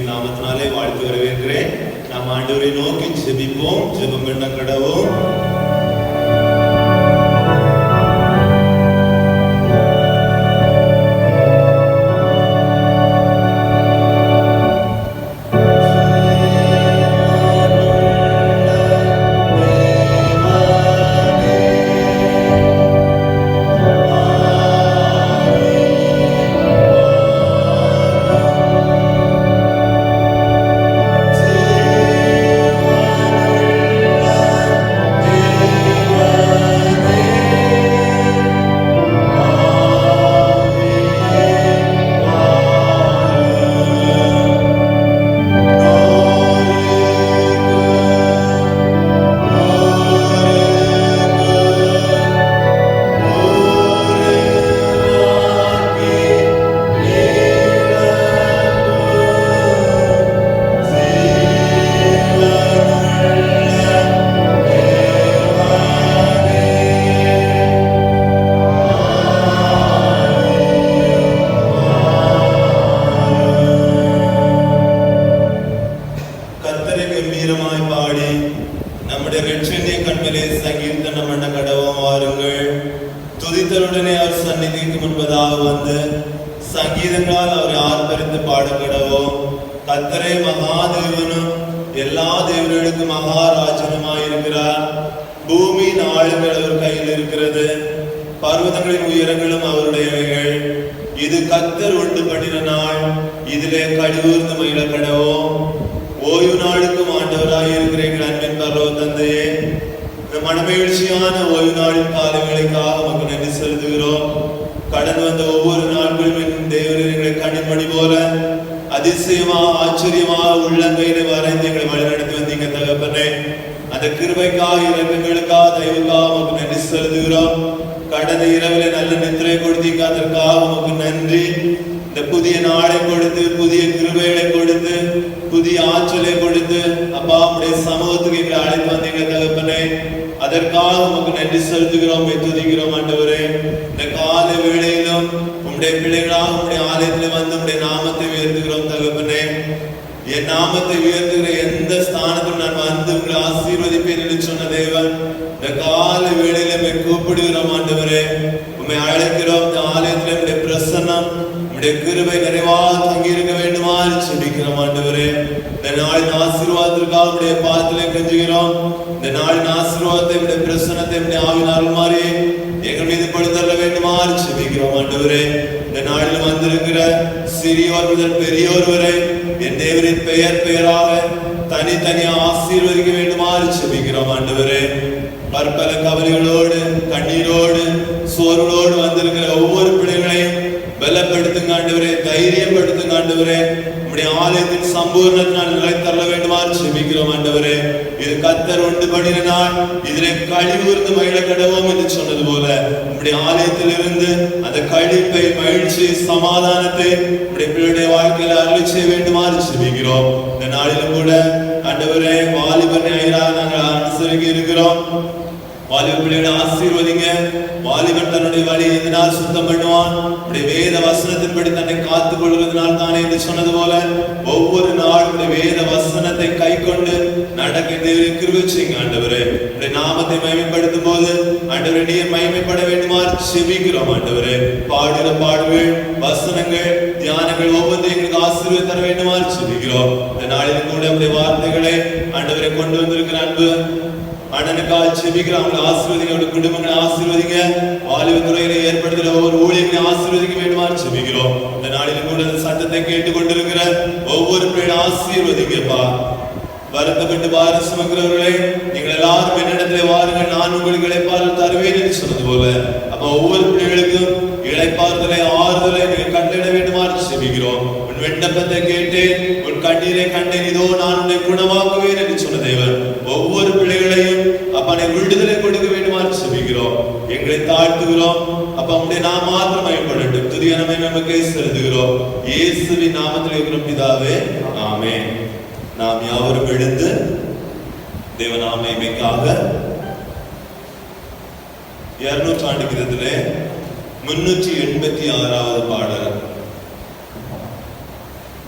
இயேசுவின் நாமத்தினாலே வாழ்த்து வரவேற்கிறேன். நாம் ஆண்டவரை நோக்கி ஜெபிப்போம். ஜெபம் பண்ண கடவோம்.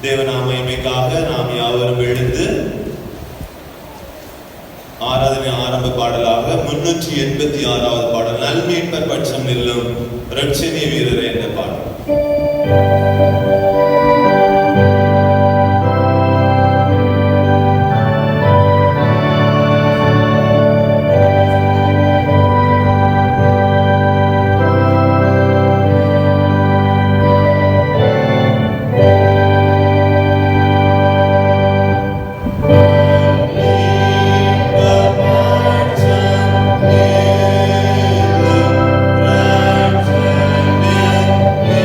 தேவநாமயமைக்காக நாம் யாவரும் எழுந்து ஆராதனை ஆரம்ப பாடலாக 386வது பாடல், நல்மீட்பர் பட்சம் நில்லும் இரட்சணிய வீரரே என்ற பாடல். Yeah.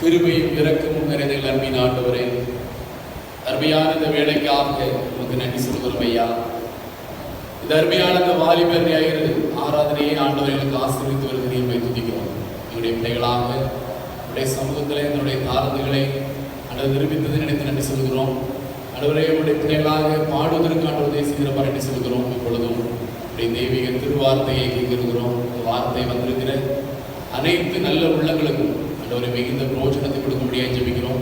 கிருபையும் இரக்கமும் நிறைந்த அன்பின் ஆண்டவரே, அருமையான இந்த வேலைக்காக உங்களுக்கு நன்றி சொல்கிறோம் ஐயா. இந்த அருமையான இந்த வாலிபர் ஞாயிறு ஆராதனையை ஆண்டவர்களுக்கு ஆசீர்வதித்து வருகிறதை துதிக்கிறோம். என்னுடைய பிள்ளைகளாக என்னுடைய சமூகத்திலே என்னுடைய தாரந்துகளை அல்லது நிரூபித்ததை நினைத்து நன்றி சொல்கிறோம். ஆண்டவரே, என்னுடைய பிள்ளைகளாக பாடுவதற்கு ஆண்டவரை செய்கிற நன்றி சொல்கிறோம். இப்பொழுதும் என்னுடைய தெய்வீக திருவார்த்தையை கேட்கிறோம். இந்த வார்த்தை வந்திருக்கிற அனைத்து நல்ல உள்ளங்களுக்கும் ஆண்டவரை மிகுந்த பிரோஜனத்தை கொடுக்க முடியாது ஜெபிக்கிறோம்.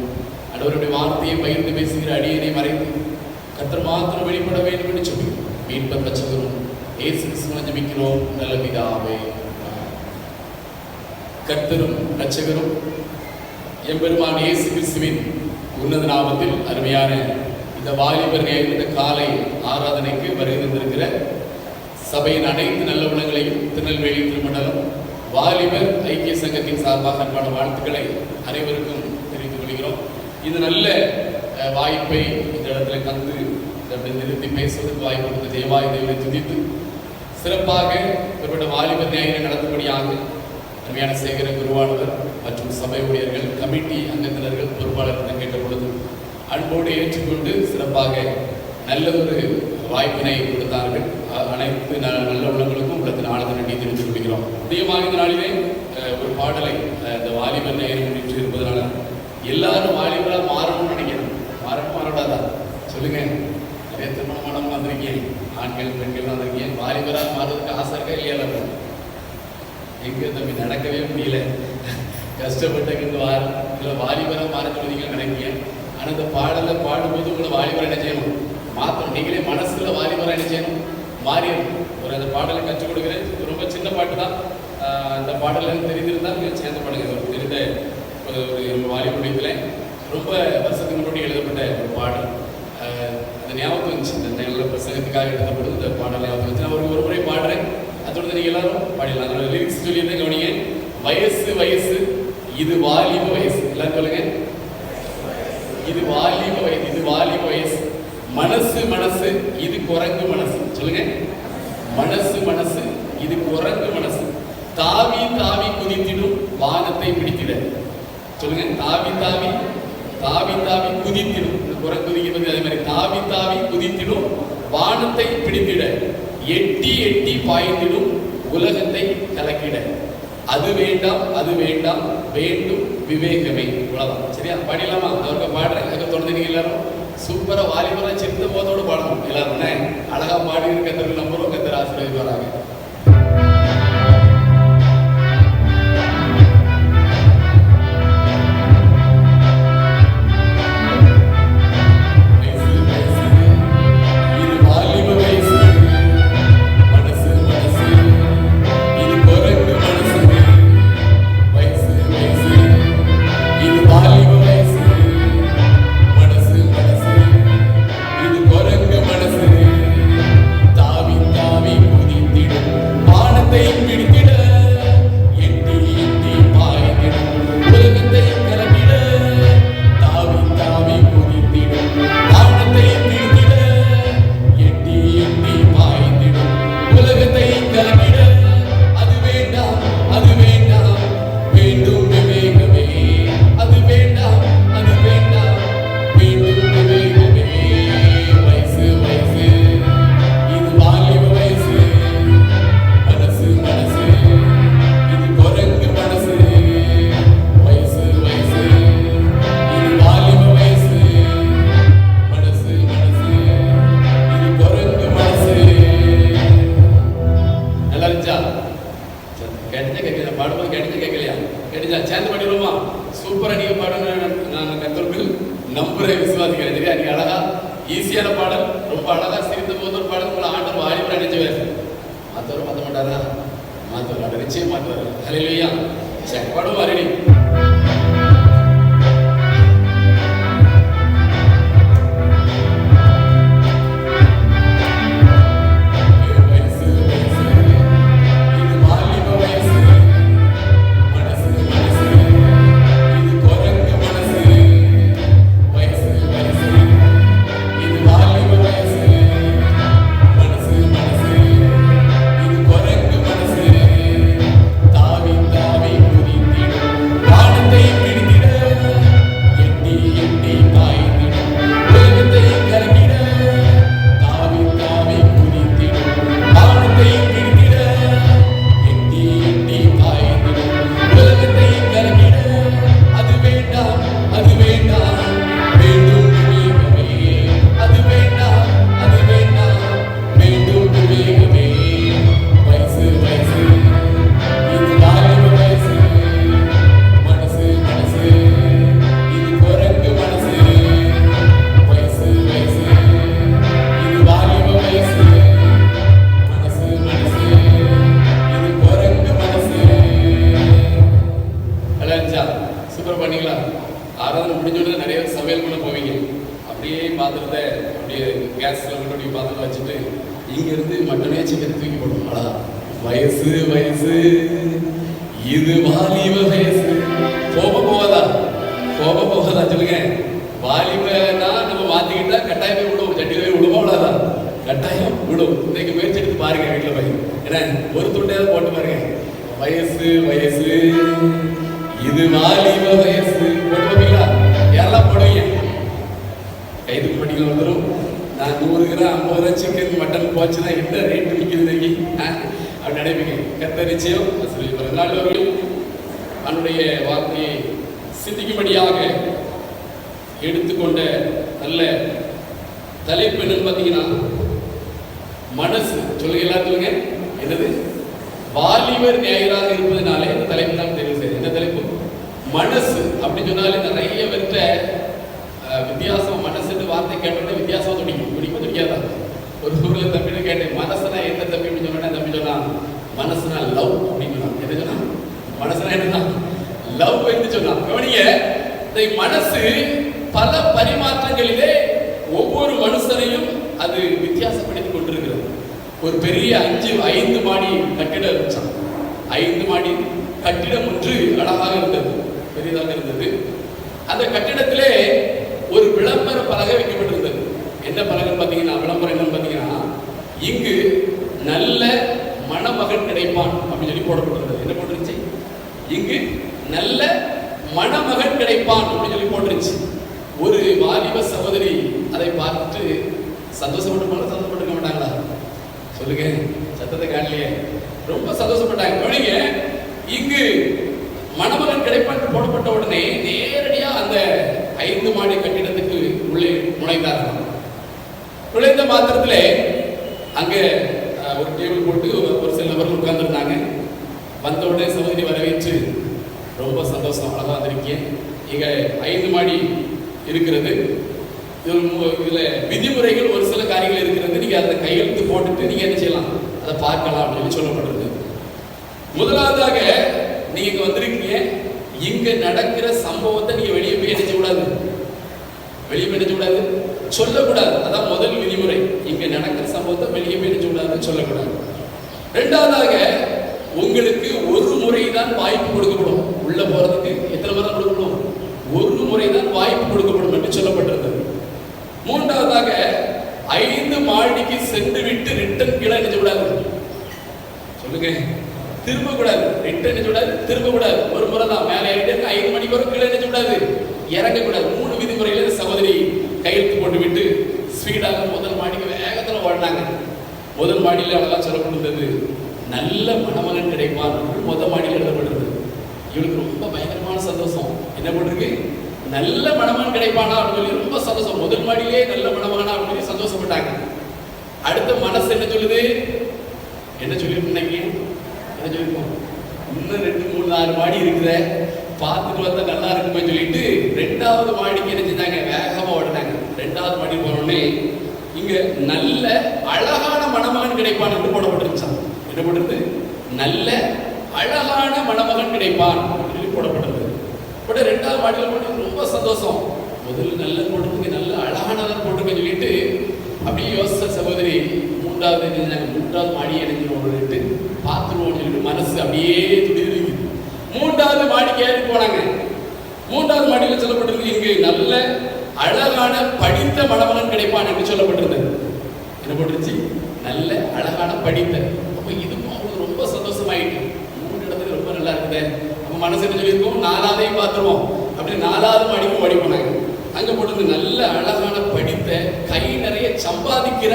ஆண்டவருடைய வார்த்தையை பகிர்ந்து பேசுகிற அடியனை மறைந்து கர்த்தர் மாத்திரம் வெளிப்பட வேண்டும் என்று ஜெபிக்கிறோம். மீட்பர் ரட்சகரும் இயேசு கிறிஸ்துவின் ஜெபிக்கிறோம் நல்ல பிதாவே. கர்த்தரும் ரட்சகரும் எம்பெருமான் இயேசு கிறிஸ்துவின் உன்னத நாமத்தில் அருமையான இந்த வாலிபர் இந்த காலை ஆராதனைக்கு வருகை தந்திருக்கிற சபையின் அனைத்து நல்ல உள்ளங்களையும் திருநெல்வேலி திருமண்டலம் வாலிபர் ஐக்கிய சங்கத்தின் சார்பாக அன்பான வாழ்த்துக்களை அனைவருக்கும் தெரிவித்துக் கொள்கிறோம். இது நல்ல வாய்ப்பை இந்த இடத்துல தந்து நிறுத்தி பேசுவதற்கு வாய்ப்பு கொடுத்த தேவாய் தேவனை துதித்து சிறப்பாக குறிப்பிட்ட வாலிபர் ஞாயிறு நடத்தும்படியாக அருமையான சேகர குருவானவர் மற்றும் சபை ஊழியர்கள், கமிட்டி அங்கத்தினர்கள், பொறுப்பாளர்கள் கேட்ட பொழுது அன்போடு ஏற்றுக்கொண்டு சிறப்பாக நல்ல ஒரு வாய்ப்பினை கொடுத்தார்கள். அனைத்து நல்ல உள்ளங்களுக்கும் உள்ளத்தின் ஆழத்தை நன்றி தெரிவித்துக் கொள்கிறோம். அதிகமாக இந்த நாளிலே ஒரு பாடலை இந்த வாலிபர் ஞாயிறு முன்னிட்டு இருப்பதனால எல்லாரும் வாலிபராக மாறணும்னு நினைக்கிறோம். மாறக்கூடாதான் சொல்லுங்க. நிறைய திருமணம் வந்திருக்கேன், ஆண்கள் பெண்கள் வந்திருக்கேன். வாலிபராக மாறுறதுக்கு ஆசை இருக்கா இல்லையா? எங்கே தம்பி நடக்கவே முடியல, கஷ்டப்பட்டு இல்லை வாலிபராக மாற சொல்லுவீங்க நினைக்கிறீங்க. ஆனால் இந்த பாடலை பாடும்போது உங்களை வாலிபராக என்ன செய்யணும்? மாற்றணும். நீங்களே மனசுல வாலிபராக என்ன செய்யணும்? மாறிடணும். ஒரு அந்த பாடலை கற்றுக் கொடுக்குறேன். ரொம்ப சின்ன பாட்டு தான். அந்த பாடலை தெரிந்திருந்தால் நீங்கள் சேர்ந்து பாடுங்க. ஒரு தெரிந்த ஒரு வாலிபுடையத்தில் ரொம்ப வருஷத்துக்கு முன்னாடி எழுதப்பட்ட ஒரு பாடல். அந்த ஞாபகம் வந்துச்சு. இந்த நல்ல பிரசங்கத்துக்காக எழுதப்பட்டது இந்த பாடல் ஞாபகம் வந்துச்சு. நான் ஒரு முறை பாடுறேன். அதோட நீங்கள் எல்லாரும் பாடிடலாம். அதோட லிரிக்ஸ் சொல்லியிருந்தேன் கவனிங்க. வயசு வயசு இது வாலிப வயசு. எல்லாரும் சொல்லுங்க. இது வாலிப வயசு, இது வாலிப வயசு. மனசு மனசு இது குரங்கு மனசு. சொல்லுங்க. மனசு மனசு இது குரங்கு மனசு. தாவி தாவி குதித்திடும் வானத்தை பிடித்திட. சொல்லுங்க. தாவி தாவி தாவி தாவி குதித்திடும். குரங்கு குதிக்கிறது அதே மாதிரி. தாவி தாவி குதித்திடும் வானத்தை பிடித்திட. எட்டி எட்டி பாய்ந்திடும் உலகத்தை கலக்கிட. அது வேண்டாம் அது வேண்டாம் வேண்டும் விவேகமே. இவ்வளவுதான். சரியா? பாடிடலாமா? அவருக்கு பாடுறேன். அதுக்கு தொடர்ந்து நீங்க எல்லாரும் சூப்பரா வாலிபரா சிரித்த போதோடு பாடணும். எல்லாரும் அழகா பாடி கத்தர்கள் நம்புறோம். கத்தர் ஆசீர்வதிப்பாராக. சூப்பராக பண்ணீங்களா? ஆராதனை முடிஞ்சோடனே நிறைய சமையல் பண்ண போவீங்க. அப்படியே பாத்திரத்தை அப்படியே கேஸில் முன்னாடி பாத்திரம் வச்சுட்டு இங்கேருந்து மட்டனே சிக்கன் தூக்கி போடுவாங்களா? வயசு வயசு இது வாலிப வயசு. போகாதா சொல்லுங்க. வாலிபனா நம்ம மாற்றிக்கிட்டா கட்டாயமே விடும், சட்டியிலே விடுவோம். அவ்வளோதான், கட்டாயம் விடும். இன்னைக்கு முயற்சி எடுத்து பாருங்க வீட்டில் போய். ஏன்னா ஒரு துண்டையாவது போட்டு பாருங்க. வயசு வயசு இது வாலிப வயசு போட்டு பார்ப்பீங்களா? யாரெல்லாம் போடுவீங்க? கைது போட்டிகள் வந்துடும். நான் 100 கிராம் 50 ரூபா சிக்கன் மட்டன் போச்சுன்னா என்ன ரேட்டு விற்கிறது அப்படி நினைப்பீங்க. கர்த்தர் நிச்சயம் நல்லவர்கள் அவனுடைய வார்த்தையை சிந்திக்கும்படியாக எடுத்துக்கொண்ட நல்ல தலைப்பு என்னன்னு பார்த்தீங்கன்னா மனசு. சொல்லுங்க எல்லாத்துலங்க, என்னது? வாலிபர் ஞாயிறாக இருப்பதனாலே இந்த தலைப்பு தான் தெரிவு செய்யுது. என்ன தலைப்பு? மனசு. அப்படின்னு சொன்னாலே நிறைய பேர்கிட்ட வித்தியாசம். மனசுன்னு வார்த்தை கேட்டோன்னே வித்தியாசம் துடிக்காதா? ஒரு ஊரில் தம்பின்னு கேட்டேன், மனசுனா என்ன தம்பி அப்படின்னு சொன்னா, தம்பி சொன்னா மனசுனா லவ் அப்படின்னு சொன்னான். என்ன சொன்னா? மனசுனா என்னன்னா லவ் என்று சொன்னான். கவனிங்க, இந்த மனசு பல பரிமாற்றங்களிலே ஒவ்வொரு மனுஷனையும் அது வித்தியாசப்படுத்தி கொண்டிருக்கிறது. ஒரு பெரிய 5 மாடி கட்டிடம் இருந்துச்சான். 5 மாடி கட்டிடம் ஒன்று அழகாக இருந்தது, பெரியதாக இருந்தது. அந்த கட்டிடத்திலே ஒரு விளம்பர பலகை வைக்கப்பட்டிருந்தது. என்ன பலகை பார்த்தீங்கன்னா, விளம்பரம் என்னன்னு பார்த்தீங்கன்னா, இங்கு நல்ல மணமகன் கிடைப்பான் அப்படின்னு சொல்லி போடப்பட்டிருந்தது. என்ன போட்டுருச்சு? இங்கு நல்ல மணமகன் கிடைப்பான் அப்படின்னு சொல்லி போட்டுருச்சு. ஒரு வாலிப சகோதரி அதை பார்த்துட்டு சந்தோஷப்பட்டுக்க மாட்டாங்களா? சொல்லுங்க, சத்தத்தை காணலையே. ரொம்ப சந்தோஷப்பட்டாங்க. கவனிங்க, இங்கு மணமகன் கிடைப்பான் போடப்பட்ட உடனே நேரடியா அந்த 5 மாடி கட்டிடத்துக்கு உள்ளே நுழைந்தார்கள். நுழைந்த மாத்திரத்திலே அங்கே ஒரு டேபிள் போட்டு ஒரு சில நபர்கள் உட்கார்ந்துருந்தாங்க. வந்த உடனே சகோதரி வரவேற்று, ரொம்ப சந்தோஷம், அழகா வந்திருக்கீங்க. இங்கே 5 மாடி இருக்கிறது. இதுல விதிமுறைகள் ஒரு சில காரியங்கள் இருக்கிறது. நீங்க அதை கையெழுத்து போட்டுட்டு நீங்க என்ன செய்யலாம், அதை பார்க்கலாம் அப்படின்னு சொல்லப்பட்டிருக்கு. முதலாவதாக நீங்க இங்க வந்திருக்கீங்க. இங்க நடக்கிற சம்பவத்தை நீங்க வெளியே போய் என்ன செய்யக்கூடாது, வெளியே போய் என்ன செய்யக்கூடாது, சொல்லக்கூடாது. அதான் முதல் விதிமுறை. இங்க நடக்கிற சம்பவத்தை வெளியே போய் என்ன செய்யக்கூடாது, சொல்லக்கூடாது. இரண்டாவதாக, உங்களுக்கு ஒரு முறை தான் வாய்ப்பு கொடுக்கப்படும். உள்ள போறதுக்கு எத்தனை முறை கொடுக்கப்படும்? ஒரு முறை தான் வாய்ப்பு கொடுக்கப்படும் என்று சொல்லப்பட்டிருந்தது. மூன்றாவதாக, 5 மாடிக்கு சென்று விட்டு ரிட்டர்ன் கீழே என்ன செய்யக்கூடாது, சொல்லுங்க, திரும்ப கூடாது. ரிட்டர்ன் என்ன செய்யக்கூடாது, திரும்ப கூடாது. ஒரு முறை தான் மேலே ஏறிட்டு 5 மணிக்கு வரும் கீழே என்ன செய்யக்கூடாது, இறங்கக்கூடாது. 3 விதிமுறையில சகோதரி கையெழுத்து போட்டு விட்டு ஸ்பீடாக முதல் மாடிக்கு வேகத்தில் ஓடினாங்க. முதல் மாடியில் அழகா சொல்லப்பட்டிருந்தது, நல்ல மணமகன் கிடைப்பான். முதல் மாடியில் எழுதப்பட்டிருந்தது. இவளுக்கு ரொம்ப பயங்கரமான சந்தோஷம். என்ன பண்ணிருக்கு, நல்ல மணமகன் கிடைப்பானா அப்படின்னு சொல்லி ரொம்ப சந்தோஷம். முதல் மாடியிலே நல்ல மணமகனா அப்படின்னு சொல்லி சந்தோஷப்பட்டாங்க. அடுத்த மனசு என்ன சொல்லுது, என்ன சொல்லிருக்கீங்க, என்ன சொல்லிருக்கோம், இன்னும் 2, 3, 4 மாடி இருக்குத, பார்த்துட்டு வந்தா நல்லா இருக்குமே சொல்லிட்டு 2வது மாடிக்கு என்ன செஞ்சாங்க, வேகமா ஓடினாங்க. 2வது மாடி போனோடனே இங்க நல்ல அழகான மணமகன் கிடைப்பான் என்று போடப்பட்டிருச்சான். என்ன போடுறது, நல்ல அழகான மணமகன் கிடைப்பான் என்று போடப்பட்டது. பட் 2வது மாடியில் போட்டு ரொம்ப சந்தோஷம். முதல்ல நல்ல போட்டுருக்கு, நல்ல அழகானதான் போட்டுருக்க சொல்லிட்டு அப்படியே யோசிச்ச சகோதரி 3வது மாடியை நினைச்சு பார்த்துருவோம் சொல்லிட்டு மனசு அப்படியே துடிது. 3வது மாடிக்கு ஏறி போனாங்க. 3வது மாடியில் சொல்லப்பட்டிருக்கு, இங்கு நல்ல அழகான படித்த மணமகன் கிடைப்பான் என்று சொல்லப்பட்டிருந்தது. என்ன போட்டுருச்சு, நல்ல அழகான படித்த. அப்ப இதுக்கும் அவங்களுக்கு ரொம்ப சந்தோஷமாயிட்டு, 3 இடத்துக்கு ரொம்ப நல்லா இருக்குது. அப்ப மனசு என்ன சொல்லியிருக்கோம், 4வதையும் பார்த்துருவோம் அப்படி 4வது மாடிக்கு ஓடி போனாங்க. அங்க போட்டு நல்ல அழகான படித்த, கை நிறைய சம்பாதிக்கிற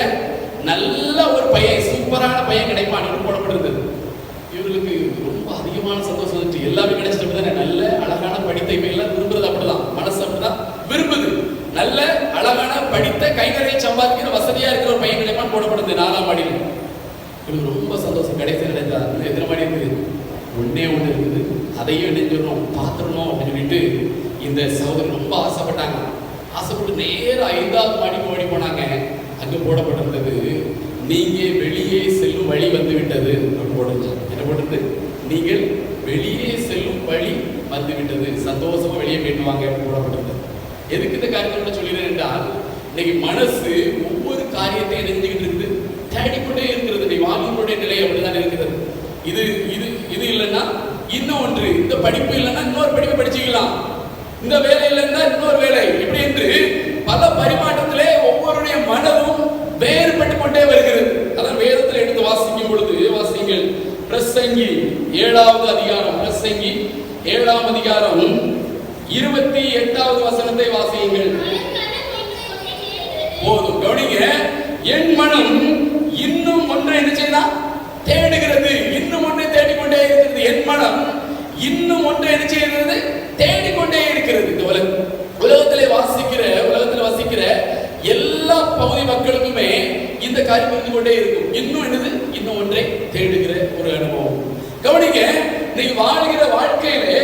நல்ல ஒரு பையன், சூப்பரான பையன் கிடைப்பான் என்று போடப்பட்டிருந்தது. இவர்களுக்கு ரொம்ப அதிகமான சந்தோஷம் வந்துட்டு, எல்லாமே கிடைச்சிட்டு தானே, நல்ல அழகான படித்த. இப்ப எல்லாம் விரும்புறது அப்படிதான், மனசு அப்படிதான் விரும்புது. நல்ல அழகான படித்த, கை நிறைய சம்பாதிக்கிற, வசதியா இருக்கிற ஒரு பையன் கிடைப்பான் போடப்படுது 4ஆம் மாடியில். இவங்களுக்கு ரொம்ப சந்தோஷம். கடைசி கிடைச்சா எத்தனை மாடி இருக்குது, 1 இருக்குது. அதையும் நினைஞ்சிடணும், பார்த்துடணும் அப்படின்னு சொல்லிட்டு இந்த சகோதரி ரொம்ப ஆசைப்பட்டாங்க. ஆசைப்பட்டு நேரம் 5வது மாடிக்கு ஓடி போனாங்க. அங்க போடப்பட்டிருந்தது, நீங்க வெளியே செல்லும் வழி வந்து விட்டது அப்படின்னு போட்டுருச்சு. என்ன போட்டிருந்தது, நீங்கள் வெளியே செல்லும் வழி வந்து விட்டது. சந்தோஷமா வெளியே போயிட்டு வாங்க போடப்பட்டிருந்தது. எதுக்கு இந்த காரியத்தோட சொல்கிறேன் என்றால், இன்னைக்கு மனசு ஒவ்வொரு காரியத்தையும் நெஞ்சுக்கிட்டு இருக்குது, தேடிக்கொண்டே இருக்கிறது. இன்னைக்கு வாழ்க்கையுடைய நிலை அப்படிதான் இருக்கிறது. இது இது இது இல்லைன்னா இன்னும் ஒன்று, இந்த படிப்பு இல்லைன்னா இன்னொரு படிப்பு படிச்சுக்கலாம், இந்த வேலை இல்லைன்னா இன்னொரு வேலை, இப்படி என்று பல பரிமாற்றத்திலே ஒவ்வொருடைய மனதும் வேறுபட்டு கொண்டே வருகிறது. அதான் வேதத்தில் எடுத்து வாசிக்கும் பொழுது, வாசிங்கள் பிரசங்கி 7வது அதிகாரம், பிரசங்கி 7ஆம் அதிகாரம் 28வது வசனத்தை வாசியுங்கள். போதும், கவனிங்க. என் மனம் இன்னும் ஒன்றை என்ன செய்தா தேடுகிறது, இன்னும் ஒன்றை தேடிக்கொண்டே இருக்கிறது. என் மனம் இன்னும் ஒன்றை என்ன செய்கிறது, தேடிக்கொண்டே இருக்கிறது. இந்த உலகத்தில் வாசிக்கிற எல்லா பகுதி மக்களுக்குமே இந்த காரியம் இருந்து கொண்டே இருக்கும். இன்னும் என்னது, இன்னும் ஒன்றை தேடுகிற ஒரு அனுபவம். கவனிங்க, நீங்க வாழ்கிற வாழ்க்கையிலே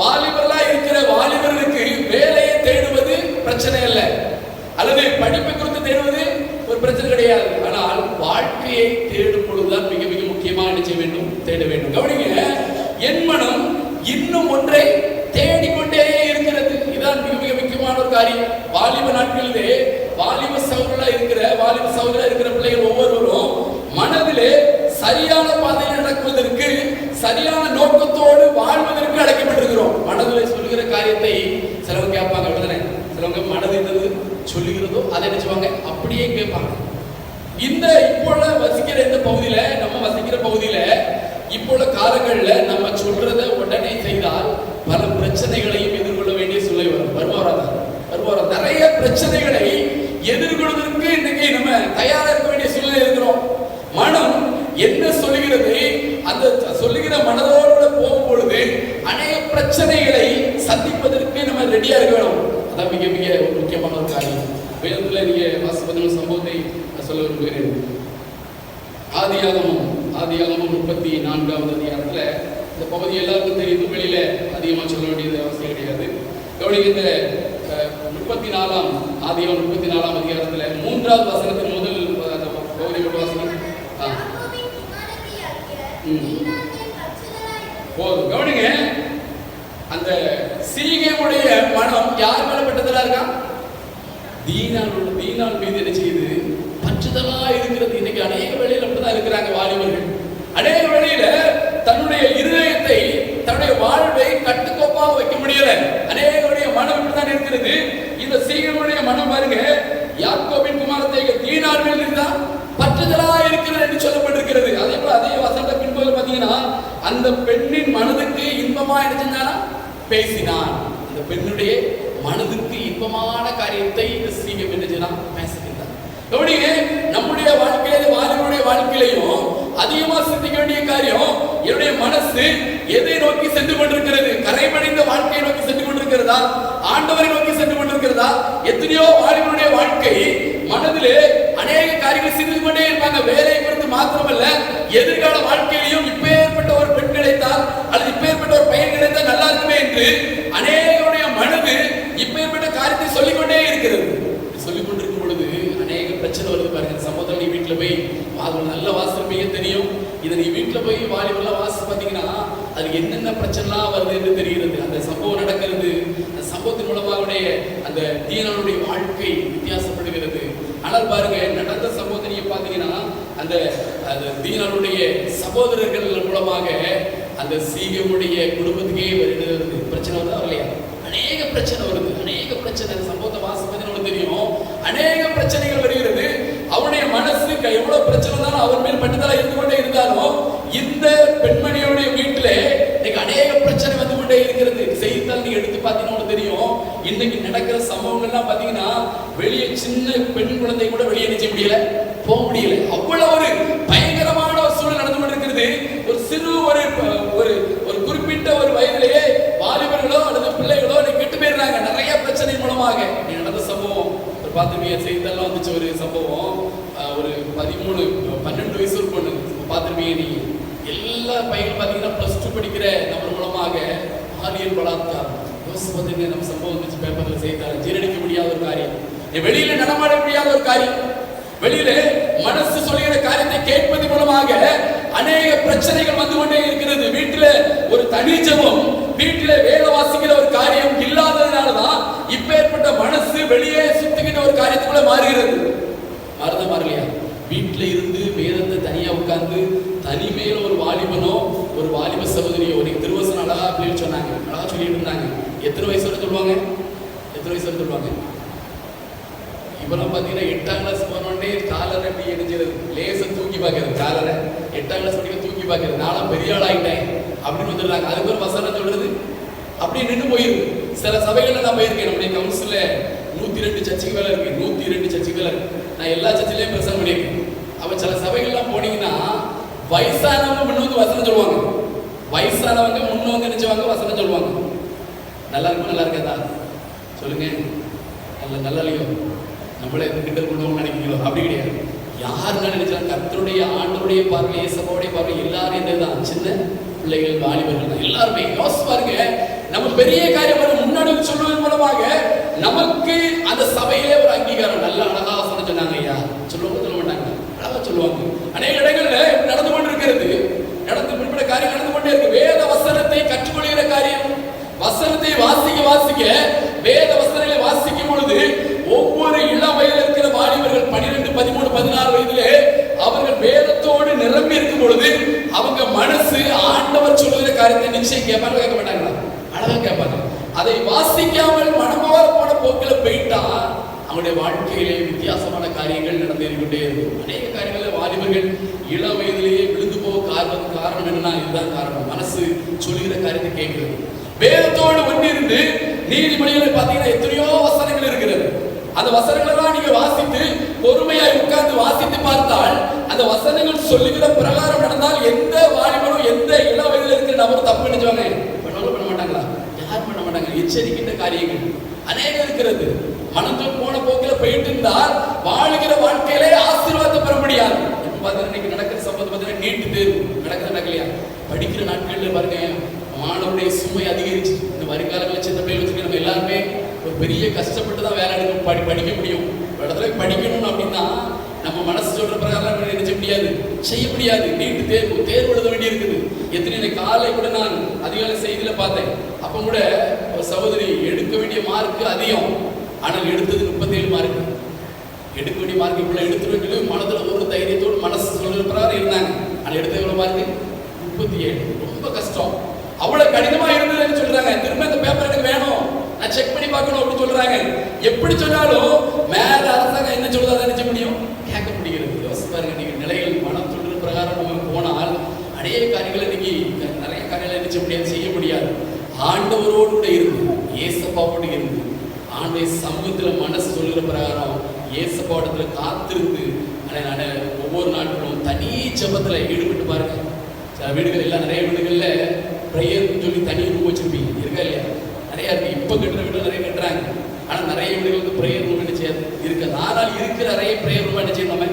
வாலிபர்களா இருக்கிற வாலிபர்களுக்கு வேலையை தேடுவது பிரச்சனை அல்ல, அல்லது படிப்பை குறித்து தேடுவது ஒரு பிரச்சனை கிடையாது. ஆனால் வாழ்க்கையை தேடும் பொழுதுதான் மிக மிக முக்கியமாக என்ன செய்ய வேண்டும், தேட வேண்டும். கவனிங்க, என் மனம் இன்னும் ஒன்றை தேடிக்கொண்டே இருக்கிறது. இதுதான் மிக மிக முக்கியமான ஒரு காரியம். வாலிப நாட்களிலே வாலிப சகோதரர்களா இருக்கிற பிள்ளைகள் ஒவ்வொருவரும் மனதிலே சரியான பாதையில் நடக்குவதற்கு, சரியான நோக்கத்தோடு வாழ்வதற்கு அழைக்கப்பட்டிருக்கிறோம். மனதில் சொல்லுகிற காரியத்தை சிலவங்க கேட்பாங்க, அப்படிதானே? சிலவங்க மனதில் சொல்லுகிறதோ அதை நினைச்சுவாங்க, அப்படியே கேட்பாங்க. இந்த இப்போல வசிக்கிற இந்த பகுதியில, நம்ம வசிக்கிற பகுதியில இப்போல காலங்களில் நம்ம சொல்றதை உடனே செய்தால் பல பிரச்சனைகளையும் எதிர்கொள்ள வேண்டிய சூழ்நிலை வருவாரா நிறைய பிரச்சனைகளை எதிர்கொள்வதற்கு இன்னைக்கு நம்ம தயாரா இருக்க வேண்டிய சூழ்நிலை இருக்கிறோம். மனம் என்ன சொல்லுகிறது, அந்த சொல்லுகிற மனதோடு போகும் பொழுது அநேக பிரச்சனைகளை சந்திப்பதற்கு நம்ம ரெடியா இருக்க வேணும். அதான் மிக மிக முக்கியமான ஒரு காரியம். வேதத்துல நீங்க வாசிப்பதன் சம்பவத்தை சொல்ல விரும்புகிறேன். ஆதியாகமம் 34வது அதிகாரத்துல இந்த பகுதி எல்லாருக்கும் தெரியும், வெளியில அதிகமா சொல்ல வேண்டியது அவசியம் கிடையாது. கவனிக்க, இந்த 34ஆம் ஆதியாகமம் 34ஆம் அதிகாரத்துல 3வது வசனத்தின் முதல் பகுதி வாசனம் போதும். கவனிங்க, அந்த சீகேமுடைய மனம் யார் மேல பட்டதலா இருக்கா? தீனாள் மீது என்ன செய்யுது, பற்றுதலா இருக்கிறது. இன்னைக்கு அநேக வேளையில் அப்படிதான் இருக்கிறாங்க வாலிபர்கள். அநேக வேளையில தன்னுடைய இருதயத்தை, தன்னுடைய வாழ்வை கட்டுக்கோப்பாக வைக்க முடியல. அநேகருடைய மனம் இப்படிதான் இருக்கிறது. இந்த சீகேமுடைய மனம் பாருங்க, யாக்கோபின் குமாரத்தை தீனாள் மேல் இருந்தா பற்றுதலா இருக்கிறது என்று சொல்லப்பட்டிருக்கிறது. அதே போல அதே வசனத்தை பின்புல பாத்தீங்கன்னா, அந்த பெண்ணின் மனதுக்கு இன்பமா என்ன செஞ்சானா, பேசினான். அந்த பெண்ணுடைய மனதுக்கு இன்பமான காரியத்தை இந்த சீகம் என்ன செய்யலாம், பேசுகின்றார். கவனிங்க, நம்முடைய வாழ்க்கையில வாலிபருடைய வாழ்க்கையிலையும் அதிகமா சிந்திக்க வேண்டிய காரியம், என்னுடைய மனசு எதை நோக்கி சென்று கொண்டிருக்கிறது? கரைபடிந்த வாழ்க்கையை நோக்கி சென்று கொண்டிருக்கிறதா, ஆண்டவரை நோக்கி சென்று கொண்டிருக்கிறதா? எத்தனையோ வாலிபருடைய வாழ்க்கை மனதிலே அநேக காரியங்கள் சிந்தித்து கொண்டே இருப்பாங்க. வேலையை குறித்து மாத்திரமல்ல, எதிர்கால வாழ்க்கையிலையும் இப்பேற்பட்ட ஒரு பெண் கிடைத்தால் அல்லது இப்பேற்பட்ட ஒரு பையன் கிடைத்தால் நல்லா இருக்குமே என்று அநேகருடைய மனது இப்பேற்பட்ட காரியத்தை சொல்லிக்கொண்டே இருக்கிறது. சொல்லிக் கொண்டிருக்கும் பொழுது அநேக பிரச்சனை வருது பாருங்க. சமூகத்தில் நீ வீட்டுல போய் நல்ல வாசிப்பீங்க தெரியும். இதை நீ வீட்டுல போய் வாலிபெல்லாம் வாசி பார்த்தீங்கன்னா அது என்னென்ன பிரச்சனைலாம் வருது என்று தெரிகிறது. அந்த சம்பவம் நடக்கிறது, அந்த சம்பவத்தின் மூலமாக அந்த தீனாளுடைய வாழ்க்கை வித்தியாசப்படுகிறது. ஆனால் பாருங்க, நடந்த சம்பவத்தை நீங்க பாத்தீங்கன்னா அந்த தீனாளுடைய சகோதரர்கள் மூலமாக அந்த சீகமுடைய குடும்பத்துக்கே வருகிறது. பிரச்சனை வந்து வரலையா? அநேக பிரச்சனை வருது, அநேக பிரச்சனை. சம்பவத்தை வாசிப்பது தெரியும், அநேக பிரச்சனைகள் வருகிறது. அவருடைய மனசுக்கு எவ்வளவு பிரச்சனை இருந்தாலும் அவர் மேல் பட்டுதலா இருந்து கொண்டே இருந்தாலும் இந்த பெண்மணியோடைய வீட்டுல இன்னைக்கு அநேக பிரச்சனை வந்து கொண்டே இருக்கிறது. செய்தித்தாள் நீங்க எடுத்து பாத்தீங்கன்னா தெரியும், இன்னைக்கு நடக்கிற சம்பவங்கள்லாம் பாத்தீங்கன்னா வெளியே சின்ன பெண் குழந்தை கூட வெளியே நிச்சய முடியல, போக முடியல. அவ்வளவு ஒரு பயங்கரமான ஒரு சூழல் நடந்து கொண்டிருக்கிறது. ஒரு சிறு ஒரு குறிப்பிட்ட ஒரு வயதிலேயே வாலிபர்களோ அல்லது பிள்ளைகளோ கெட்டு போயிடுறாங்க நிறைய பிரச்சனை மூலமாக. நடந்த சம்பவம் ஒரு பார்த்துருப்பீங்க, செய்தித்தாள் வந்துச்சு ஒரு சம்பவம். ஒரு 13-12 வயசு ஒரு பொண்ணு பார்த்துருப்பீங்க நீங்க. எல்லா பையனும் பாத்தீங்கன்னா +2 படிக்கிற நம்ம மூலமாக பாலியல் பலாத்காரம். யோசிச்சு பார்த்தீங்க, நம்ம சம்பவம் வந்துச்சு பேப்பர்ல, செய்தித்தாள். ஜீரணிக்க முடியாத ஒரு காரியம், வெளியில நடமாட முடியாத ஒரு காரியம். வெளியில மனசு சொல்லுகிற காரியத்தை கேட்பது மூலமாக அநேக பிரச்சனைகள் வந்து கொண்டே இருக்கிறது. வீட்டில ஒரு தனி ஜெபம், வீட்டில வேலை வாசிக்கிற ஒரு காரியம் இல்லாத மாறுகிறது. மாறுதா மாறலையா? வீட்டுல இருந்து வேதத்தை தனியா உட்கார்ந்து தனிமையில ஒரு வாலிபனோ ஒரு வாலிப சகோதரியோ ஒரு திருவசனம் அழகா அப்படின்னு சொன்னாங்க, அழகா சொல்லிட்டு இருந்தாங்க. எத்தனை வயசு வரை சொல்லுவாங்க? எத்தனை வயசு வரை சொல்லுவாங்க? இப்பெல்லாம் பாத்தீங்கன்னா 8ஆம் கிளாஸ் போனோடனே காலரை எப்படி எடுக்கிறது, லேச தூக்கி பார்க்கறது, காலரை 8ஆம் கிளாஸ் படிக்க தூக்கி பார்க்கறது, நானும் பெரிய ஆள் ஆகிட்டேன் அப்படின்னு வந்துடுறாங்க. அதுக்கு ஒரு வசனம் சொல்றது அப்படி நின்று போயிருக்கு. சில சபைகள்ல நான் போயிருக்கேன். நம்முடைய கவுன்சில 102 சர்ச்சுக்கு மேல இருக்கு, 102 சர்ச்சுக்கு மேல இருக்கு. நான் எல்லா சர்ச்சிலையும் பிரசங்கம் பண்ணியிருக்கேன். அப்ப சில சபைகள்லாம் போனீங்கன்னா வயசானவங்க முன்ன வந்து வசனம் சொல்லுவாங்க, வயசானவங்க முன்ன வந்து நினைச்சவங்க வசனம் சொல்லுவாங்க. நல்லா இருக்கும், நல்லா இருக்காதா சொல்லுங்க? நல்லா இல்லையோ? நம்மளே கிட்ட கொண்டு நினைக்கிறோம்? அப்படி கிடையாது. யாருன்னு நினைச்சாலும் கர்த்தருடைய ஆண்டவருடைய பார்வை, இயேசுவோடைய பார்வை எல்லாரும் என்னதான் சின்ன பிள்ளைகள், வாலிபர்கள் தான் எல்லாருமே. யோசிச்சு பாருங்க, நம்ம பெரிய காரியம் முன்னாடி சொல்வதன் மூலமாக நமக்கு அந்த சபையிலே ஒரு அங்கீகாரம். நல்ல அழகா வசனம் சொன்னாங்க ஐயா, சொல்லுவாங்க சொல்ல மாட்டாங்க, அழகா சொல்லுவாங்க. அநேக இடங்கள்ல நடந்து கொண்டு இருக்கிறது, இப்படிப்பட்ட காரியம் நடந்து கொண்டே இருக்கு. வேத வசனத்தை கற்றுக்கொள்கிற காரியம், வசனத்தை வாசிக்க வாசிக்க, வேத வசனங்களை வாசிக்கும் பொழுது ஒவ்வொரு இளம் வயதில் இருக்கிற வாலிபர்கள் 12, 13, 16 வயதிலே அவர்கள் வேதத்தோடு நிரம்பி இருக்கும் பொழுது அவங்க மனசு ஆண்டவர் சொல்லுகிற காரியத்தை நிச்சயம் கேட்பாங்க, கேட்க மாட்டாங்களா? அழகா கேட்பாங்க. அதை வாசிக்காமல் மனமாற போன போக்கில் போயிட்டா அவங்களுடைய வாழ்க்கையிலே வித்தியாசமான காரியங்கள் நடந்தேறிக்கொண்டே இருக்கும். அநேக காரியங்களில் வாலிபர்கள் இளம் வயதிலேயே விழுந்து போக காரணம் என்னன்னா, இதுதான் காரணம். மனசு சொல்லுகிற காரியத்தை கேட்கிறது. வேதத்தோடு ஒன்றிருந்து நீதிமொழிகளை பார்த்தீங்கன்னா எத்தனையோ வசனங்கள் இருக்கிறது. அந்த வசனங்களெல்லாம் நீங்க வாசித்து பொறுமையாய் உட்கார்ந்து வாசித்து பார்த்தால் அந்த வசனங்கள் சொல்லுகிற பிரகாரம் நடந்தால் எந்த வாலிபனும் எந்த இளம் வயதில் இருக்கிற நபரும் தப்பு நினைச்சுவாங்க பண்ண மாட்டாங்களா? யார் பண்ண மாட்டாங்க. எச்சரிக்கின்ற காரியங்கள் அநேகம் இருக்கிறது. மனத்தோடு போன போக்கில் போயிட்டு இருந்தால் வாழுகிற வாழ்க்கையிலே ஆசீர்வாதத்தை பெற முடியாது. இப்ப பார்த்தீங்கன்னா இன்னைக்கு நடக்கிற சம்பவம் பார்த்தீங்கன்னா நீட்டு தேர்வு நடக்கலையா? படிக்கிற நாட்கள்ல பாருங்க மாணவருடைய சுமை அதிகரிச்சு. இந்த வருங்காலங்களில் சின்ன பிள்ளைகள் வச்சுக்க நம்ம எல்லாருமே ஒரு பெரிய கஷ்டப்பட்டு தான் வேலை எடுக்க படிக்க முடியும். ஒரு இடத்துல படிக்கணும் அப்படின்னா நம்ம மனசு சொல்ற பிரகாரம் நினைச்ச முடியாது, செய்ய முடியாது. நீட்டு தேர்வு எழுத வேண்டி இருக்குது. எத்தனை காலை கூட நான் அதிகாலை செய்தியில பார்த்தேன். அப்ப கூட ஒரு சகோதரி எடுக்க வேண்டிய மார்க் அதிகம், ஆனால் எடுத்தது 37 மார்க். எடுக்க வேண்டிய மார்க் இவ்வளவு எடுத்துட்டு மனதுல ஒரு தைரியத்தோடு மனசு சொல்ற பிரகாரம் இருந்தாங்க. ஆனால் எடுத்த எவ்வளவு மார்க்? 37. ரொம்ப கஷ்டம். அவ்வளவு கடினமா இருந்ததுன்னு சொல்றாங்க. திரும்ப இந்த பேப்பர் எனக்கு வேணும், நான் செக் பண்ணி பார்க்கணும் அப்படின்னு சொல்றாங்க. எப்படி சொன்னாலும் மேல அரசாங்கம் என்ன சொல்றதா நினைச்ச முடியும்? கேட்க முடிகிறது. யோசிச்சு பாருங்க, நீங்க நிலைகள் மனம் சொல்ற பிரகாரம் நம்ம போனால் அநேக காரியங்களை இன்னைக்கு நிறைய காரியங்களை நினைச்ச முடியாது, செய்ய முடியாது. ஆண்டவரோடு கூட இருந்து ஏசப்பாவோடு இருந்து ஆண்டை சமூகத்துல மனசு சொல்கிற பிரகாரம் ஏசப்பாவடத்துல காத்திருந்து ஒவ்வொரு நாட்களும் தனி ஜெபத்துல ஈடுபட்டு பாருங்க. சில வீடுகள் எல்லாம் நிறைய வீடுகள்ல பிரேயர்னு சொல்லி தனி ரூம் வச்சிருப்பீங்க, இருக்கா இல்லையா? நிறைய இருக்கு. இப்ப கட்டுற வீடு நிறைய கட்டுறாங்க. ஆனா நிறைய வீடுகள் வந்து பிரேயர் ரூம் என்ன செய்யாது இருக்காது. ஆனால் இருக்கிற நிறைய பிரேயர் ரூம் என்ன செய்யணும், நம்ம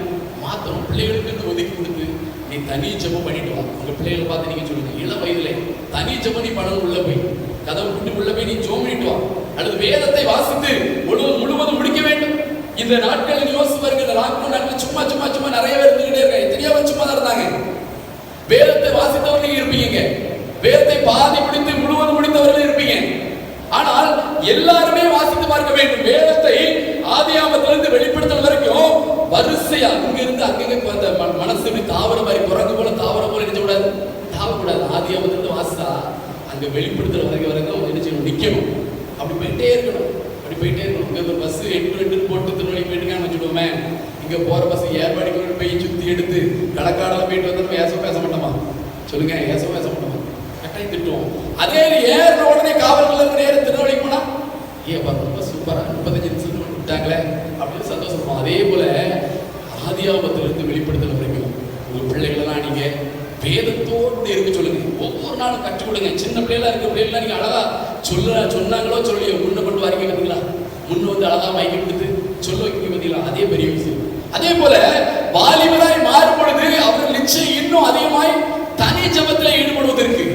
மாத்திரம் பிள்ளைகளுக்கு ஒதுக்கி கொடுத்து நீ தனி ஜெபம் பண்ணிட்டு வா. உங்க பிள்ளைகளை பார்த்து நீங்க சொல்லுங்க, இளம் வயதுல தனி ஜெபம் நீ பண்ணணும். உள்ள போய் கதவு விட்டு உள்ள போய் நீ ஜெபம் பண்ணிட்டு வா. அல்லது வேதத்தை வாசித்து முழுவதும் முடிக்க வேண்டும். இந்த நாட்களில் யோசிச்சு பாருங்க, இந்த லாக்டவுன் நாட்கள் சும்மா நிறைய பேர் இருந்துகிட்டே இருக்காங்க. எத்தனையோ பேர் சும்மா தான் இருந்தாங்க. வேதத்தை வாசித்தவர்கள் இருப்பீங்க, வேதத்தை பாதி முடித்து முழுவதும் முடித்தவர்கள் இருப்பீங்க. ஆனால் எல்லாருமே வாசித்து பார்க்க வேண்டும். வேதத்தை ஆதியாகமத்திலிருந்து வெளிப்படுத்தல் வரைக்கும் வரிசையா அங்கிருந்து அங்கங்க அந்த மனசு தாவர மாதிரி குரங்கு போல தாவர போல நினைச்ச கூடாது, தாவக்கூடாது. ஆதியாகமத்திலிருந்து வாசித்தா அங்க வெளிப்படுத்தல் வரைக்கும் என்ன செய்யணும், நிக்கணும். அப்படி போயிட்டே இருக்கணும், அப்படி போயிட்டே இருக்கணும். இங்க ஒரு பஸ் 8 போட்டு திருநெல்வேலி போயிட்டுக்கான்னு வச்சுடுவோமே, இங்க போற பஸ் ஏற்பாடு போய் சுத்தி எடுத்து களக்காடல போயிட்டு வந்து நம்ம பேச மாட்டோமா? சொல்லுங்க, பேச மாட்டோமா? கட்டாயம் திட்டுவோம். அதே ஏறின உடனே காவல்கள் நேர திருநெல்வேலி போனா ரொம்ப சூப்பரா 35 நிமிஷம் விட்டாங்களே அப்படின்னு சந்தோஷப்படுவோம். அதே போல ஆதியாகமத்திலிருந்து வெளிப்படுத்தல் வரைக்கும் உங்க பிள்ளைகளெல்லாம் நீங்க வேதத்தோடு இருக்க சொல்லுங்க. ஒவ்வொரு நாளும் கற்றுக் கொடுங்க. சின்ன பிள்ளைகளா இருக்க பிள்ளைகளா நீங்க அழகா சொன்னாங்களோ சொல்லியோ முன்ன கொண்டு வரீங்க பார்த்தீங்களா? முன்ன வந்து அழகா மைக்கு கொடுத்து சொல்ல வைக்க பார்த்தீங்களா? அதே பெரிய விஷயம். அதே போல வாலிபராய் மாறும் பொழுது அவர்கள் நிச்சயம் இன்னும் அதிகமாய் தனி ஜெபத்தில் ஈடுபடுவதற்கு,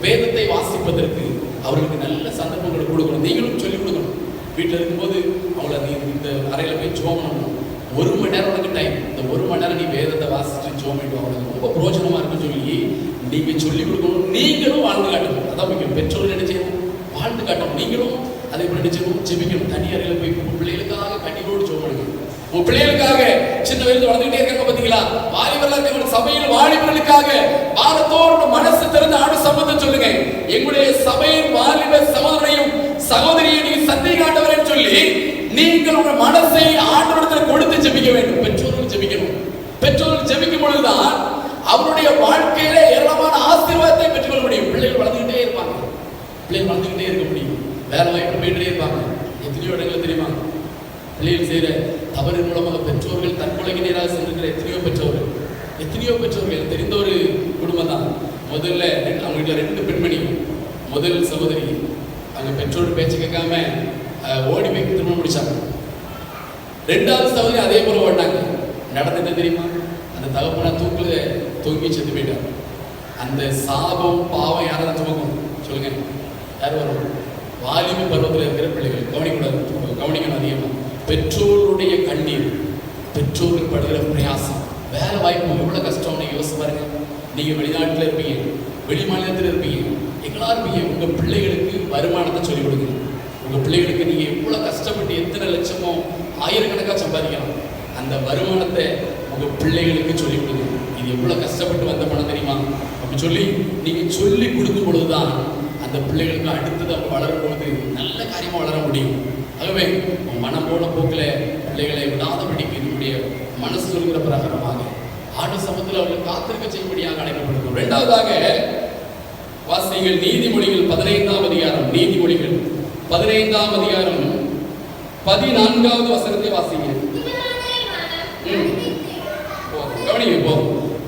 வேதத்தை வாசிப்பதற்கு அவர்களுக்கு நல்ல சந்தர்ப்பங்களை கொடுக்கணும். நீங்களும் சொல்லிக் கொடுக்கணும். வீட்டில் இருக்கும்போது அவங்கள நீ இந்த அறையில போய் ஜெபம் பண்ணணும். 1 மணி நேரம் உனக்கு டைம், இந்த 1 மணி நேரம் நீ வேதத்தை வாசிச்சு ஜெபம் பண்ணிட்டு அவங்களுக்கு ரொம்ப பிரோஜனமா இருக்குன்னு சொல்லி நீங்க சொல்லிக் கொடுக்கணும். நீங்களும் வாழ்ந்து காட்டணும். அதான் முக்கியம். பெற்றோர்கள் நினைச்சணும், வாழ்ந்து காட்டணும். நீங்களும் அதை நினைச்சணும், ஜெபிக்கணும். தனி அறையில போய் பிள்ளைகளுக்காக கண்ணீரோடு ஜெபம் பண்ணுங்க. உங்க பிள்ளைகளுக்காக சின்ன வயசுல வளர்ந்துட்டே இருக்காங்க பாத்தீங்களா? வாலிபர்கள் சபையில் வாலிபர்களுக்காக வாரத்தோடு மனசு திறந்து ஆடு சம்பந்தம் சொல்லுங்க. எங்களுடைய சபையின் வாலிப சகோதரையும் சகோதரியை நீங்க சந்தேக ஆண்டவரே சொல்லி நீங்கள் உங்கள் மனசை ஆண்டவரிடத்தில் கொடுத்து ஜெபிக்க வேண்டும். பெற்றோர்கள் ஜெபிக்கணும். பெற்றோர்கள் ஜெபிக்கும் பொழுதுதான் அவருடைய வாழ்க்கையில ஏராளமான ஆசீர்வாதத்தை பெற்றுக்கொள்ள முடியும். பிள்ளைகள் வளர்ந்துகிட்டே இருப்பாங்க. பிள்ளைகள் வளர்ந்துகிட்டே இருக்க முடியும். வேலை வாய்ப்பு போயிட்டே இருப்பாங்க. எத்தனையோ இடங்கள் தெரியுமா? பிள்ளைகள் செய்யற தவறு மூலமாக பெற்றோர்கள் தற்கொலைக்கு நேராக சென்றிருக்கிற எத்தனையோ பெற்றோர்கள் தெரிந்த ஒரு குடும்பம் தான். முதல்ல அவங்க வீட்டில் 2 பெண்மணி. முதல் சகோதரி அவங்க பெற்றோர் பேச்சு கேட்காம ஓடி போய் திருமணம் முடிச்சாங்க. 2வது சகோதரி அதே போல ஓடினாங்க. நடந்துட்டு தெரியுமா? அந்த தகப்பனா தூக்குல தொங்கி செத்து போயிட்டார். அந்த சாபம் பாவம் யாராவது துவங்கும் சொல்லுங்க? யார் வரும்? வாலிப பருவத்தில் இருக்கிற பிள்ளைகள் கவனிக்கணும் அதிகமாக. பெற்றோருடைய கண்ணீர், பெற்றோர்கள் படுகிற பிரயாசம், வேலை வாய்ப்பு எவ்வளவு கஷ்டம்னு யோசிச்சு பாருங்க. நீங்க வெளிநாட்டில் இருப்பீங்க, வெளி மாநிலத்தில் இருப்பீங்க, எங்களா இருப்பீங்க. உங்க பிள்ளைகளுக்கு வருமானத்தை சொல்லிக் கொடுங்க. உங்க பிள்ளைகளுக்கு நீங்க எவ்வளவு கஷ்டப்பட்டு எத்தனை லட்சமோ ஆயிரக்கணக்காக சம்பாதிக்கலாம், அந்த வருமானத்தை உங்க பிள்ளைகளுக்கு சொல்லிக் கொடுங்க. இது எவ்வளவு கஷ்டப்பட்டு வந்த பணம் தெரியுமா அப்படி சொல்லி நீங்க சொல்லி கொடுக்கும் பொழுதுதான் அந்த பிள்ளைகளுக்கு அடுத்தது அவங்க வளரும் பொழுது நல்ல காரியமா வளர முடியும். ஆகவே மனம் போன போக்கில் பிள்ளைகளை விடாதபடிக்கு நம்முடைய மனசு சொல்கிற பிரகாரமாக ஆண்டு சமூகத்தில் அவர்கள் காத்திருக்க செய்யும்படியாக அழைக்கப்படுகிறோம். 2வதாக வாசிங்கள் நீதிமொழிகள் 15ஆம் அதிகாரம். நீதிமொழிகள் 15ஆம் அதிகாரம் 14வது வசனத்தை வாசிங்க. கவனிங்க.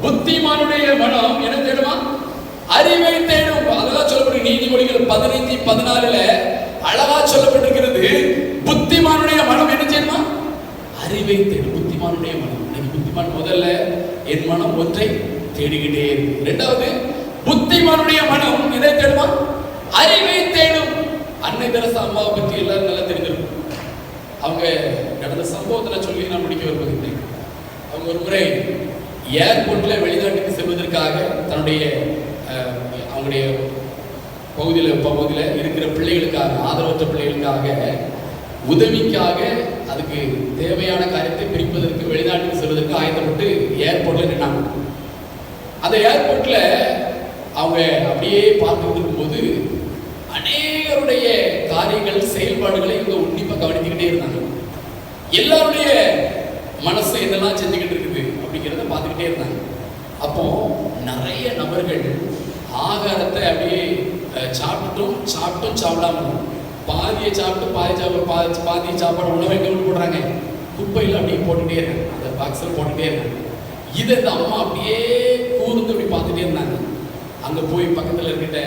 புத்திமானுடைய மனம் என்ன தேடுமா? அறிவை தேடும். அதெல்லாம் சொல்லப்படுது. நீதிமொழிகள் 15:14 அழகா சொல்லப்பட்டிருக்கிறது. புத்திமானுடைய மனம் என்ன செய்யுமா? அறிவை தேடும். புத்திமானுடைய மனம். புத்திமான் முதல்ல என் மனம் ஒன்றை தேடிக்கிட்டே இருக்கு. 2வது புத்திமானுடைய மனம் எதை தேடுமா? அறிவை தேடும். அன்னை தெரசா அம்மாவை பற்றி எல்லாரும் நல்லா தெரிஞ்சிருக்கும். அவங்க நடந்த சம்பவத்துல சொல்லி நான் முடிக்க விரும்புகிறேன். அவங்க ஒரு முறை ஏர்போர்ட்ல வெளிநாட்டுக்கு செல்வதற்காக தன்னுடைய அவங்களுடைய பகுதியில் இருக்கிற பிள்ளைகளுக்காக, ஆதரவற்ற பிள்ளைகளுக்காக உதவிக்காக அதுக்கு தேவையான காரியத்தை பிரிப்பதற்கு வெளிநாட்டுக்கு செல்வதற்கு ஆயத்தப்பட்டு ஏர்போர்ட்ல நின்னாங்க. அந்த ஏர்போர்ட்ல அவங்க அப்படியே பார்த்துட்டு இருக்கும்போது அநேகருடைய காரியங்கள், செயல்பாடுகளை இவங்க உன்னிப்பா கவனித்துக்கிட்டே இருந்தாங்க. எல்லாருடைய மனசு என்னெல்லாம் செஞ்சுக்கிட்டு இருக்குது அப்படிங்கிறத பார்த்துக்கிட்டே இருந்தாங்க. அப்போ நிறைய நபர்கள் ஆகாரத்தை அப்படியே சாப்பிட்டும் சாப்பிடாம பாதியை சாப்பிட்டு பாதியை சாப்பாடு உணவை எங்கே போடுறாங்க? குப்பையில் அப்படியே போட்டுகிட்டே இருக்காங்க. அந்த பாக்ஸில் போட்டுகிட்டே இருக்காங்க. இதை இந்த அம்மா அப்படியே கூர்ந்து அப்படி பார்த்துட்டே இருந்தாங்க. அங்கே போய் பக்கத்தில் இருக்கிட்ட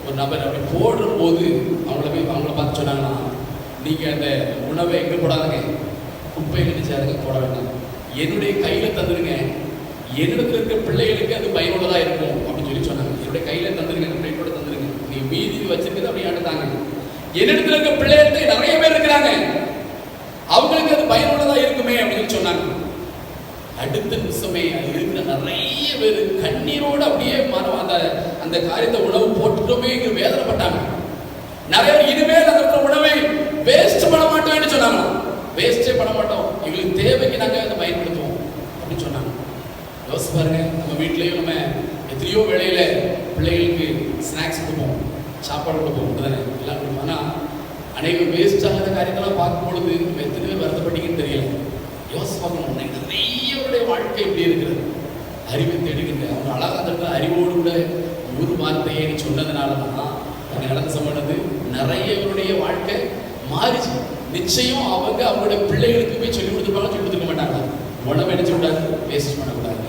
ஒரு நபர் அப்படி போடுற போது அவங்கள பார்த்து சொன்னாங்கன்னா, நீங்கள் அந்த உணவை எங்கே போடாதுங்க, குப்பையில் நினைச்சாருங்க, போட வேண்டாம், என்னுடைய கையில் தந்துடுங்க, என்னிடத்தில் இருக்கிற பிள்ளைகளுக்கு அது பயனுள்ளதாக இருக்கும் அப்படின்னு சொல்லி சொன்னாங்க. என்னுடைய கையில் தந்துடுங்க, பிள்ளைகளோட தந்துடுங்க, நீங்கள் மீதி வச்சிருக்கிறது அப்படி ஆண்டுதாங்க. என்னிடத்தில் இருக்க பிள்ளைகளுக்கு நிறைய பேர் இருக்கிறாங்க, அவங்களுக்கு அது பயனுள்ளதாக இருக்குமே அப்படின்னு சொன்னாங்க. அடுத்த நிமிஷமே அது இருக்கிற நிறைய பேர் கண்ணீரோடு அப்படியே அந்த காரியத்தை உணவு போட்டுட்டோமே வேதனைப்பட்டாங்க. நிறைய பேர் இனிமேல் அந்த உணவை வேஸ்ட் பண்ண மாட்டோம்னு சொன்னாங்க. வேஸ்டே பண்ண மாட்டோம், எங்களுக்கு தேவைக்கு நாங்கள் அதை பயன்படுத்துவோம் அப்படின்னு சொன்னாங்க. யோசிச்சு பாருங்க, நம்ம வீட்லேயும் நம்ம எத்தனையோ வேளையில பிள்ளைகளுக்கு ஸ்நாக்ஸ் கொடுப்போம், சாப்பாடு கொடுப்போம், தானே எல்லாம் கொடுப்போம். ஆனால் அநேகம் வேஸ்ட் ஆகிற காரியத்தெல்லாம் பார்க்கும் பொழுது நம்ம எத்தனை பேர் வருத்தப்பட்டீங்கன்னு தெரியல. யோசிச்சு பார்க்கணும், நிறையவருடைய வாழ்க்கை எப்படி இருக்கிறது. அறிவை தேடுகின்ற அவங்க அழகாக இருக்கிற அறிவோடு கூட ஒரு வார்த்தையை நீ சொன்னதுனால தான் அவங்க நடந்த சம்பளது நிறையவருடைய வாழ்க்கை மாறிச்சு. நிச்சயம் அவங்களுடைய பிள்ளைகளுக்கு போய் சொல்லிக் கொடுத்துருக்க மாட்டாங்க. உணவை நினைச்சு விடாது, வேஸ்ட் பண்ணக்கூடாது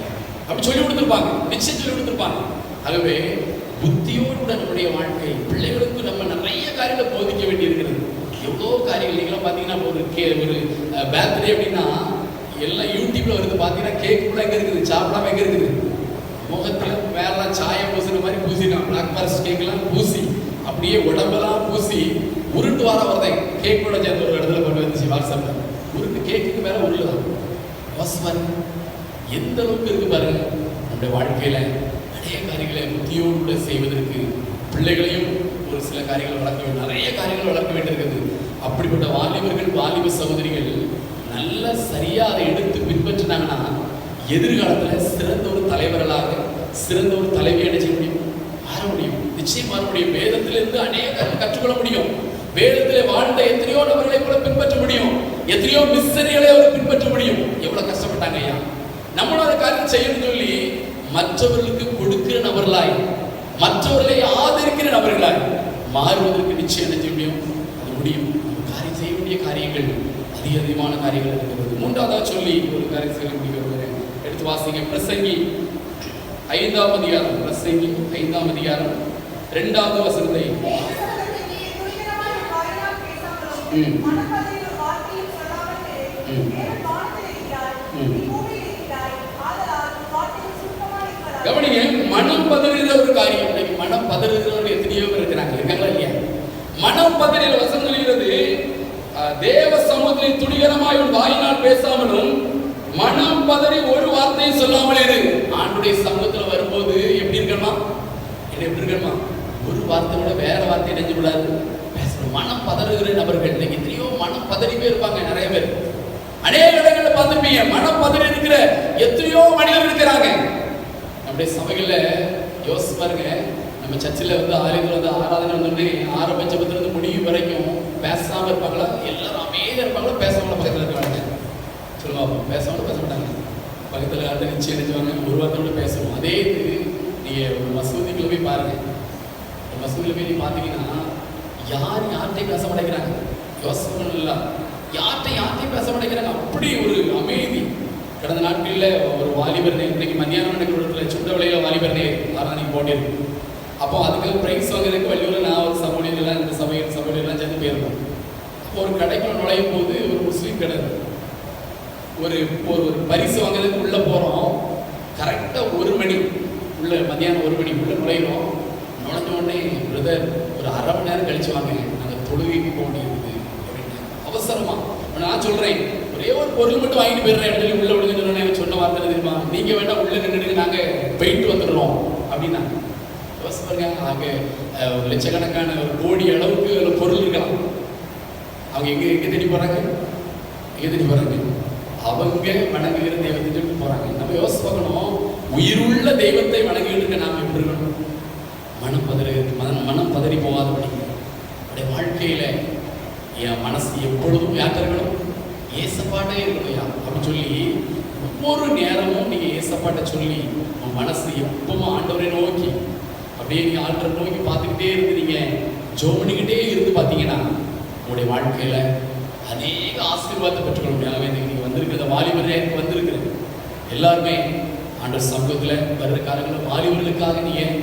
அப்படி சொல்லி கொடுத்துருப்பாங்க, நிச்சயம் சொல்லி கொடுத்துருப்பாங்க. ஆகவே புத்தியோடு நம்முடைய வாழ்க்கை பிள்ளைகளுக்கு நம்ம நிறைய காரியங்களை போதிக்க வேண்டி இருக்கிறது. எவ்வளோ காரியங்கள் நீங்களாம் பார்த்தீங்கன்னா ஒரு பர்த்டே அப்படின்னா எல்லாம் யூடியூப்ல வருது. பார்த்தீங்கன்னா கேக் கூட எங்கே இருக்குது, சாப்பிடாம எங்கே இருக்குது, முகத்தில் வேறெல்லாம் சாயம் பூசுற மாதிரி பூசிக்கலாம், பிளாக் ஃபாரஸ்ட் கேக்லாம் பூசி அப்படியே உடம்பெல்லாம் பூசி உருண்டு வருதேன். கேக்கோட சேர்ந்து ஒரு இடத்துல கொண்டு வந்துச்சு வாட்ஸ்அப்ல. உருண்டு கேக்குக்கு மேல உருளுதான். பாருங்க எந்த அளவுக்கு இருக்கு பாருங்க. நம்முடைய வாழ்க்கையில நிறைய காரியங்களை புத்தியோடு செய்வதற்கு பிள்ளைகளையும் ஒரு சில காரியங்கள் வளர்க்க வேண்டும், நிறைய காரியங்கள் வளர்க்க வேண்டியிருக்கிறது. அப்படிப்பட்ட வாலிபர்கள், வாலிப சகோதரிகள் நல்ல சரியா அதை எடுத்து பின்பற்றினாங்கன்னா எதிர்காலத்துல சிறந்த ஒரு தலைவர்களாக, சிறந்த ஒரு தலைவியை என்ன செய்ய முடியும்? மாற முடியும். நிச்சயம் மாற முடியும். வேதத்திலிருந்து அநேக கற்றுக்கொள்ள முடியும். வேதத்திலே வாழ்ந்த எத்தனையோ நபர்களை கூட பின்பற்ற முடியும். எத்தனையோ மிஷனரிகளை அவர் பின்பற்ற முடியும். எவ்வளவு கஷ்டப்பட்டாங்க ஐயா. நம்மளும் அந்த காரியம் செய்யணும்னு சொல்லி மற்றவர்களுக்கு கொடுக்கிற நபர்களாய், மற்றவர்களை ஆதரிக்கிற நபர்களாய் மாறுவதற்கு நிச்சயம் என்ன செய்ய முடியும்? அது முடியும். காரியம் செய்ய வேண்டிய காரியங்கள் அதிகமான காரியங்கள் இருக்கிறது. மூன்றாவதாக சொல்லி ஒரு காரியம் செய்ய முடியும். எடுத்து வாசிங்க. பிரசங்கி 5ஆம் அதிகாரம், பிரசங்கி 5ஆம் அதிகாரம் 2வது வசனத்தை. கவனிங்க, மனம் பதறுகிற ஒரு காரியம். இன்னைக்கு மனம் பதறுகிறவர்கள் எத்தனையோ பேர் இருக்கிறாங்க, இருக்காங்களா இல்லையா? மனம் பதறுகிற வசனம் சொல்கிறது, தேவ சமூகத்தில் துணிகரமாய் உன் வாயினால் பேசாமலும் மனம் பதறி ஒரு வார்த்தையும் சொல்லாமல் இரு. ஆண்டுடைய சமூகத்தில் வரும்போது எப்படி இருக்கணுமா? எப்படி இருக்கணுமா? ஒரு வார்த்தை கூட வேற வார்த்தை நினைஞ்சு விடாது பேசணும். மனம் பதறுகிற நபர்கள் இன்னைக்கு எத்தனையோ மனம் பதறி போய் இருப்பாங்க. நிறைய பேர் அநேக இடங்களில் பார்த்துருப்பீங்க. மனம் பதறி இருக்கிற எத்தனையோ மனிதர்கள் இருக்கிறாங்க. நம்முடைய சபைகள்ல யோசிச்சு பாருங்க. நம்ம சர்ச்சில் வந்து ஆலயத்தில் வந்து ஆராதனை வந்து ஆரம்பிச்சபத்திலிருந்து முடிவு வரைக்கும் பேசாம இருப்பாங்களா? எல்லாரும் அமைதியாக இருப்பாங்களா? பேசாமல பக்கத்தில் இருக்காங்க. சொல்லுவாங்க பேசாமல பேச மாட்டாங்க. பக்கத்தில் யார்கிட்ட நிச்சயம் நினைச்சுவாங்க, ஒரு வார்த்தையோட பேசுவோம். அதே இது நீங்கள் ஒரு மசூதிக்குள்ள போய் பாருங்க. ஒரு மசூதியில் போய் நீங்கள் பார்த்தீங்கன்னா யார்கிட்டையும் பேச மாட்டேங்கிறாங்க. யோசனை இல்லை, யார்கிட்டையும் பேச மாட்டேங்கிறாங்க. அப்படி ஒரு அமைதி. கடந்த நாட்களில் ஒரு வாலிபர் இன்னைக்கு மத்தியானம் நடக்கிற சுண்டவளையில் வாலிபர் ஆராதனைக்கு போட்டிருக்கு. அப்போ அதுக்கு ப்ரைஸ் வாங்குறதுக்கு வள்ளியூரில் நான் ஒரு சமூகலாம் இந்த சபையெல்லாம் சேர்ந்து போயிருந்தோம். அப்போ ஒரு கடைக்குள்ள நுழையும் போது ஒரு முஸ்லீம் கடை ஒரு பரிசு வாங்குறதுக்கு உள்ளே போகிறோம். கரெக்டாக 1 மணி உள்ள, மத்தியானம் 1 மணி உள்ள நுழையிறோம். நுழைஞ்ச உடனே பிரதர் ஒரு அரை மணி நேரம் கழிச்சு வாங்க, நாங்கள் தொழுகைக்கு போக வேண்டியிருக்குது அப்படின்னு அவசரமா. நான் சொல்கிறேன், ஒரே ஒரு பொருள் மட்டும் வாங்கிட்டு போயிடுறேன் அப்படின்னு உள்ள விழுந்துட்டு சொன்ன வார்த்தை தெரியுமா? நீங்கள் வேண்டாம் உள்ளே நின்றுட்டு நாங்கள் போயிட்டு வந்துடுறோம் அப்படின்னா யோசிப்பாருங்க. ஆக ஒரு லட்சக்கணக்கான ஒரு கோடி அளவுக்கு அதில் பொருள் இருக்கலாம். அவங்க எங்கே தேடி போகிறாங்க? அவங்க வணங்குகிற தெய்வத்தை போகிறாங்க. நம்ம யோசிச்சு பார்க்கணும், உயிருள்ள தெய்வத்தை வணங்கிட்டு இருக்க நாம் எப்படி இருக்கணும்? மனம் பதறி போகாதபடி அப்படியே வாழ்க்கையில் என் மனசு எப்பொழுதும் யார்கிட்ட இருக்கணும்? ஏசப்பாட்டே இருக்கணும்யா அப்படின்னு சொல்லி ஒவ்வொரு நேரமும் நீங்கள் ஏசப்பாட்டை சொல்லி உன் மனசு எப்பவும் ஆண்டவரை நோக்கி அப்படியே நீங்கள் ஆண்டவரை நோக்கி பார்த்துக்கிட்டே இருந்து நீங்கள் ஜெபம் பண்ணிக்கிட்டே இருந்து பார்த்தீங்கன்னா உங்களுடைய வாழ்க்கையில் அநேக ஆசீர்வாதத்தை பெற்றுக்கொள்ள முடியாது. நீங்கள் வந்திருக்கிற வாலிபரே வந்திருக்கிறது எல்லாருமே ஆண்டவர் சமூகத்தில் வர்ற காலங்களில் வாலிபர்களுக்காக நீங்கள்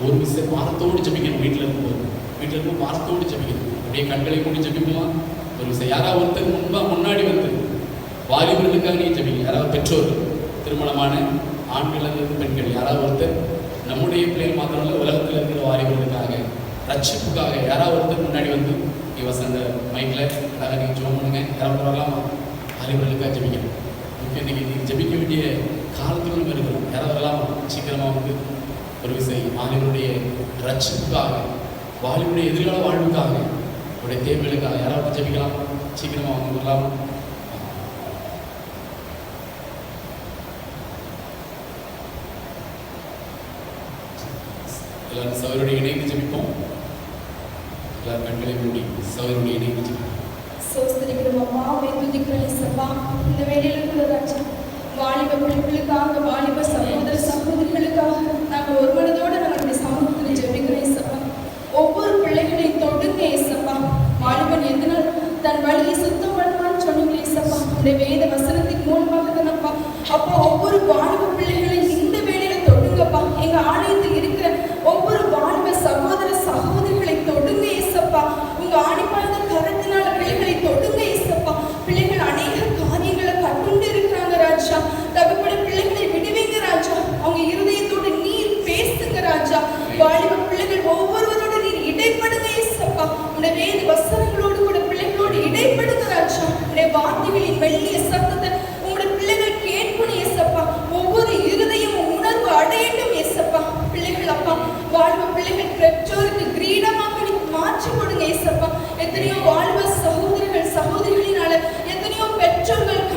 ஒரு விஷயம் வாரத்தோடு ஜெபிக்கணும். வீட்டில் இருக்கும்போது வாரத்தோடு ஜெபிக்கணும். அப்படியே கண்களை மூடி ஜெபிக்குமா? ஒரு விஷயம் யாராவது ஒருத்தர் முன்னாடி வந்து வாலிபர்களுக்காக நீ ஜெபிங்க. யாராவது பெற்றோர்கள், திருமணமான ஆண்கள் அல்லது பெண்கள், யாராவது ஒருத்தர், நம்முடைய பிள்ளைகள் மாத்திரம் இல்லை, உலகத்தில் இருக்கிற வாலிபர்களுக்காக, ரட்சிப்புக்காக யாராவது ஒருத்தர் முன்னாடி வந்து அந்த மைக்கில் அழகாக நீங்கள் ஜெபம் பண்ணுங்க. யாராவது வரலாமா? வாலிபர்களுக்காக ஜெபிக்கணும். இன்னைக்கு நீங்கள் ஜெபிக்க வேண்டிய காலத்தில் நம்ம இருக்கிறோம். யாராவது வரலாமா? சீக்கிரமாக வந்து ஒரு விஷயம் வாலிபருடைய ரட்சிப்புக்காக, வாலிபருடைய எதிர்கால வாழ்வுக்காக, அவருடைய தேவைகளுக்காக யாராவது ஜெபிக்கலாம். சீக்கிரமாக வந்து வரலாம். எல்லாரும் சகோதரருடைய இணைந்து ஜெபிப்போம். எல்லாரும் கண்களை மூடி சகோதரருடைய இணைந்து ஜெபிப்போம். சோஸ்தரிக்கிறோம் அம்மா, துதிக்கிறோம் சபா. இந்த வேளையில் கூட ராஜா வாலிப பிள்ளைகளுக்காக, வாலிப சகோதர சகோதரிகளுக்காக நாங்கள் ஒரு மனதோடு நம்மளுடைய சமூகத்தில் ஜெபிக்கிறோம் சபா. ஒவ்வொரு பிள்ளைகளை தொடுங்க சபா. வாலிபன் எதனால் தன் வழியை சுத்தம் பண்ணுவான்னு சொன்னீங்களே சபா. உடைய வேத வசனத்தின் மூலமாக தானப்பா. அப்போ ஒவ்வொரு வாலிப பிள்ளைகளை இந்த வேளையில தொடுங்கப்பா. எங்க ஆலயத்தில் இருக்கிற ஒவ்வொரு வாலிப சகோதர சகோதரிகளை தொடுங்க ஏசப்பா. உங்க ஆணிப்பாய்ந்த கரத்தினால பிள்ளைகளை தொடுங்க ஏசப்பா. பிள்ளைகள் அநேக காரியங்களை கட்டுண்டு இருக்கிறாங்க ராஜா. தகப்பட பிள்ளைகளை விடுவீங்க ராஜா. அவங்க இருதயத்தோடு நீர் பேசுங்க ராஜா. வாலிப பிள்ளைகள் ஒவ்வொருவரோட நீர் இடைப்படுங்க ஏசப்பா. உடைய வேத வசனங்களோடு கூட பிள்ளைகளோடு இடைப்படுங்க ராஜா. உடைய வார்த்தைகளின் மெல்லிய சத்தத்தை உங்களுடைய பிள்ளைகள் கேட்கணும் ஏசப்பா. ஒவ்வொரு இருதயமும் உணர்வு அடையட்டும் ஏசப்பா. பிள்ளைகள் அப்பா, வாலிப பிள்ளைகள் பெற்றோருக்கு கிரீடமாக மாற்றி கொடுங்க ஏசப்பா. எத்தனையோ வாலிப சகோதரிகளினால எத்தனையோ பெற்றோர்கள்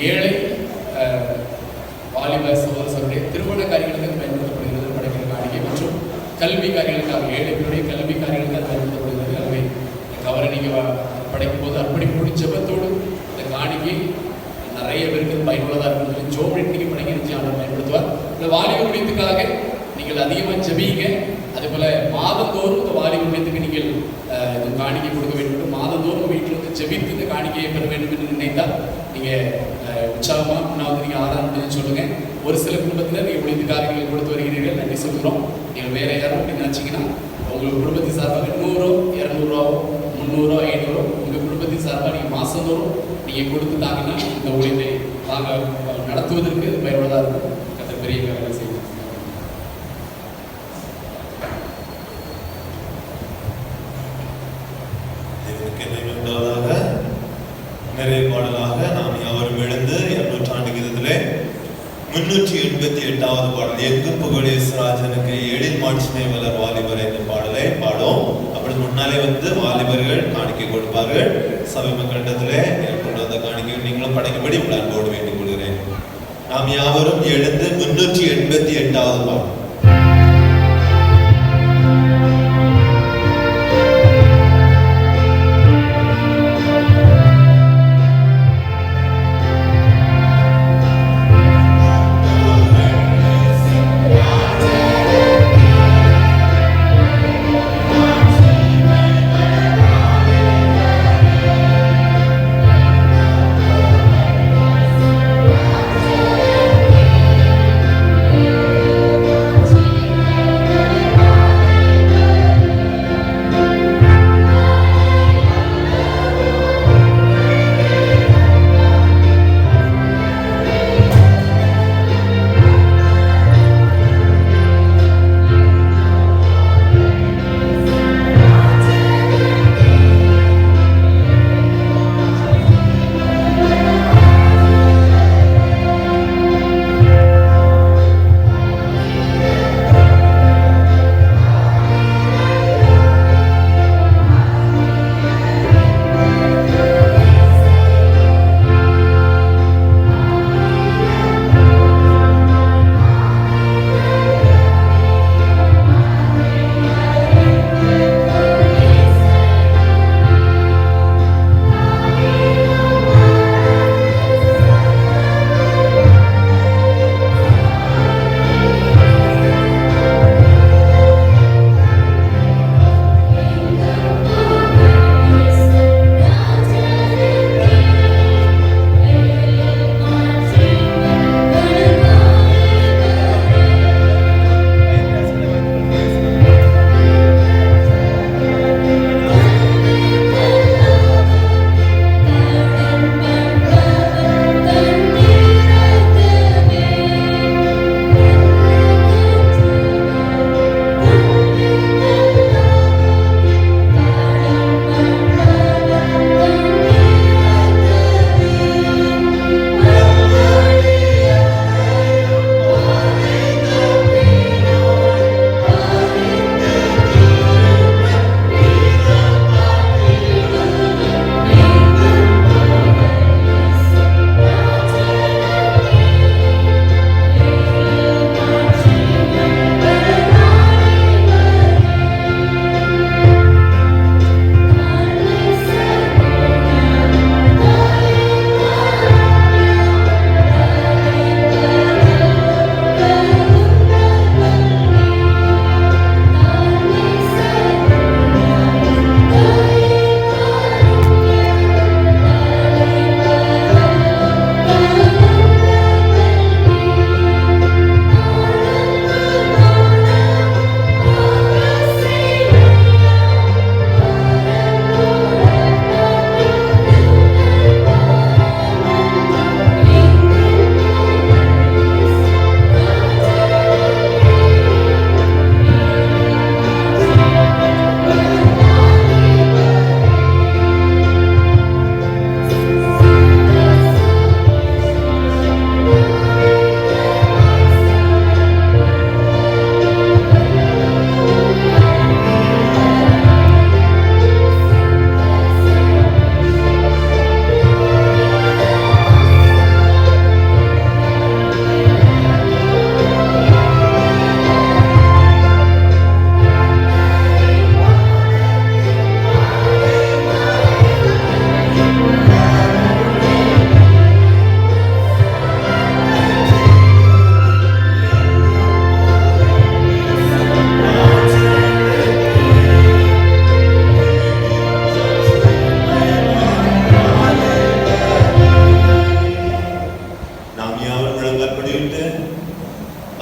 ஏழை வாலிப சகோதரர்களுடைய திருமண காரியங்களுக்கு பயன்படுத்தப்படுகிறது படைக்கிற காணிக்கை மற்றும் கல்வி காரியங்களுக்காக ஏழைகளுடைய கல்வி காரியங்களுக்கு பயன்படுத்தப்படுகிறது. ஆகவே கவரை நீங்கள் படைக்கும் போது அர்ப்பணிப்போடு ஜெபத்தோடு இந்த காணிக்கை நிறைய பேருக்கு பயனுள்ளதாக இருக்கும். ஜோபிட்டு நீங்கள் படைக்க நிச்சயம் ஆண்டவர் பயன்படுத்துவார். இந்த வாலிப ஊழியத்துக்காக நீங்கள் அதிகமாக ஜெபிங்க. அதேபோல் மாதந்தோறும் இந்த வாலிப ஊழியத்துக்கு நீங்கள் இந்த காணிக்கை கொடுக்க வேண்டும். மாதந்தோறும் வீட்டில் வந்து ஜெபித்து இந்த காணிக்கையை பெற வேண்டும் என்று நினைத்தால் நீங்கள் உற்சாகமாக நான் வந்து நீங்கள் ஆராதனை சொல்லுங்கள். ஒரு சில குடும்பத்தில் நீங்கள் ஊழியத்துக்காக நீங்கள் கொடுத்து வருகிறீர்கள், நன்றி சொல்கிறோம். நீங்கள் வேறு யாரும் அப்படின்னு நினச்சிங்கன்னா உங்கள் குடும்பத்தின் சார்பாக 100 200 300 500 உங்கள் குடும்பத்தின் சார்பாக நீங்கள் மாதந்தோறும் நீங்கள் கொடுத்து தாங்கன்னா இந்த ஊழியத்தை நாங்கள் நடத்துவதற்கு பயனுள்ளதாக இருக்கும். கர்த்தர் பெரிய வேலை செய்யும். நிறைய பாடலாக நாம் யாவரும் எழுந்து 200 கீதத்திலே 388வது பாடல் எங்கும் புகழேஸ்வராஜனுக்கு எழில் மாட்சிமை வளர் வாலிபர் என்ற பாடலை பாடும். அப்படி முன்னாலே வந்து வாலிபர்கள் காணிக்கை கொடுப்பார்கள். சபை மக்களிடத்திலே கொண்டு வந்த காணிக்கை நீங்களும் படைக்கும்படி உங்கள் அன்போடு வேண்டிக் கொள்கிறேன். நாம் யாவரும் எழுந்து 388வது பாடல்.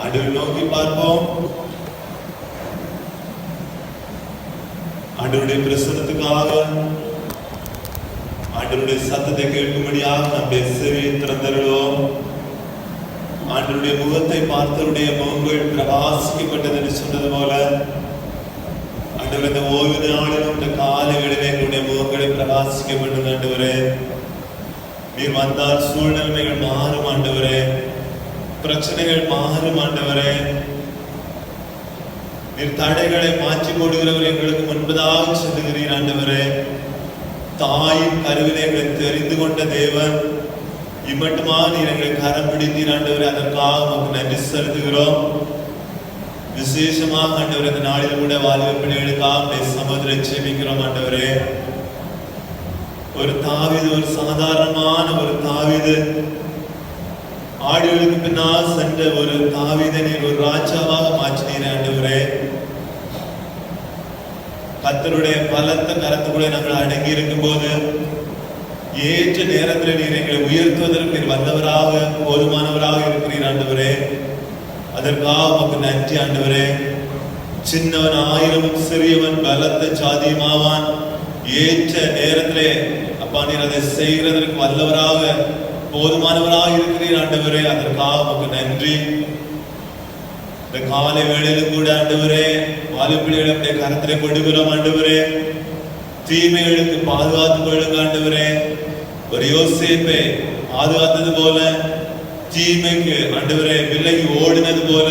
ஆண்டவரை நோக்கி பார்ப்போம். ஆண்டவருடைய பிரசன்னத்துக்காக, ஆண்டவருடைய சத்தத்தை கேட்கும்படியாக நம்முடைய செவியை திறந்தருளுவோம். ஆண்டவருடைய முகத்தை பார்த்தவருடைய முகங்கள் பிரகாசிக்கப்பட்டது என்று சொன்னது போல, ஆண்டவர் இந்த ஓய்வு நாளிலும் இந்த காலைகளிலே எங்களுடைய முகங்களை பிரகாசிக்கப்பட்டது. ஆண்டவரே, நீர் வந்தால் சூழ்நிலைகள் மாறும். ஆண்டவரே, பிரச்சனைகள் மாறும். ஆண்டவரே, நீர் தடைகளை மாற்றி போடுகிறவர் எங்களுக்கு முன்பதாக செல்லுகிறீர். ஆண்டவரே, தாயின் கருவிலே எங்களை தெரிந்து கொண்ட தேவன், இம்மட்டுமா நீர் எங்களை கரம் பிடித்தீர். ஆண்டவரே, அதற்காக நமக்கு நன்றி செலுத்துகிறோம். விசேஷமாக ஆண்டவரே, இந்த நாளில் கூட வாலிப பிள்ளைகளுக்காக சமுதிரம் ஜெபிக்கிறோம். ஆண்டவரே, ஒரு தாவீது, ஒரு சாதாரணமான ஒரு தாவீது, ஆடுகளுக்கு பின்னால் சென்ற ஒரு தாவீதை நீர் ஒரு ராஜாவாக மாற்றினீர். ஆண்டவரே, கர்த்தருடைய பலத்த கரத்துக்குள்ளே நாங்கள் அடங்கி இருக்கும் போது ஏற்ற நேரத்தில் நீர் எங்களை உயர்த்துவதற்கு நீர் வந்தவராக போதுமானவராக இருக்கிறீர். ஆண்டவரே, அதற்காக உமக்கு நன்றி. ஆண்டவரே, சின்னவன் ஆயிரமும் சிறியவன் பலத்த சாதியுமாவான். ஏற்ற நேரத்திலே அப்பா நீர் அதை செய்கிறதற்கு வல்லவராக போதுமானவராக இருக்கிறீர். ஆண்டவரே, அதற்காக உமக்கு நன்றி. இந்த காலை வேளையிலும் கூட ஆண்டவரே, வாலிபர்களுடைய கரத்திலே கொடுக்கிறோம். ஆண்டவரே, தீமைகளுக்கு பாதுகாத்துக் கொள்ளுங்க. ஆண்டவரே, ஒரு யோசேப்பை பாதுகாத்தது போல, தீமைக்கு ஆண்டவரே விலகி ஓடினது போல,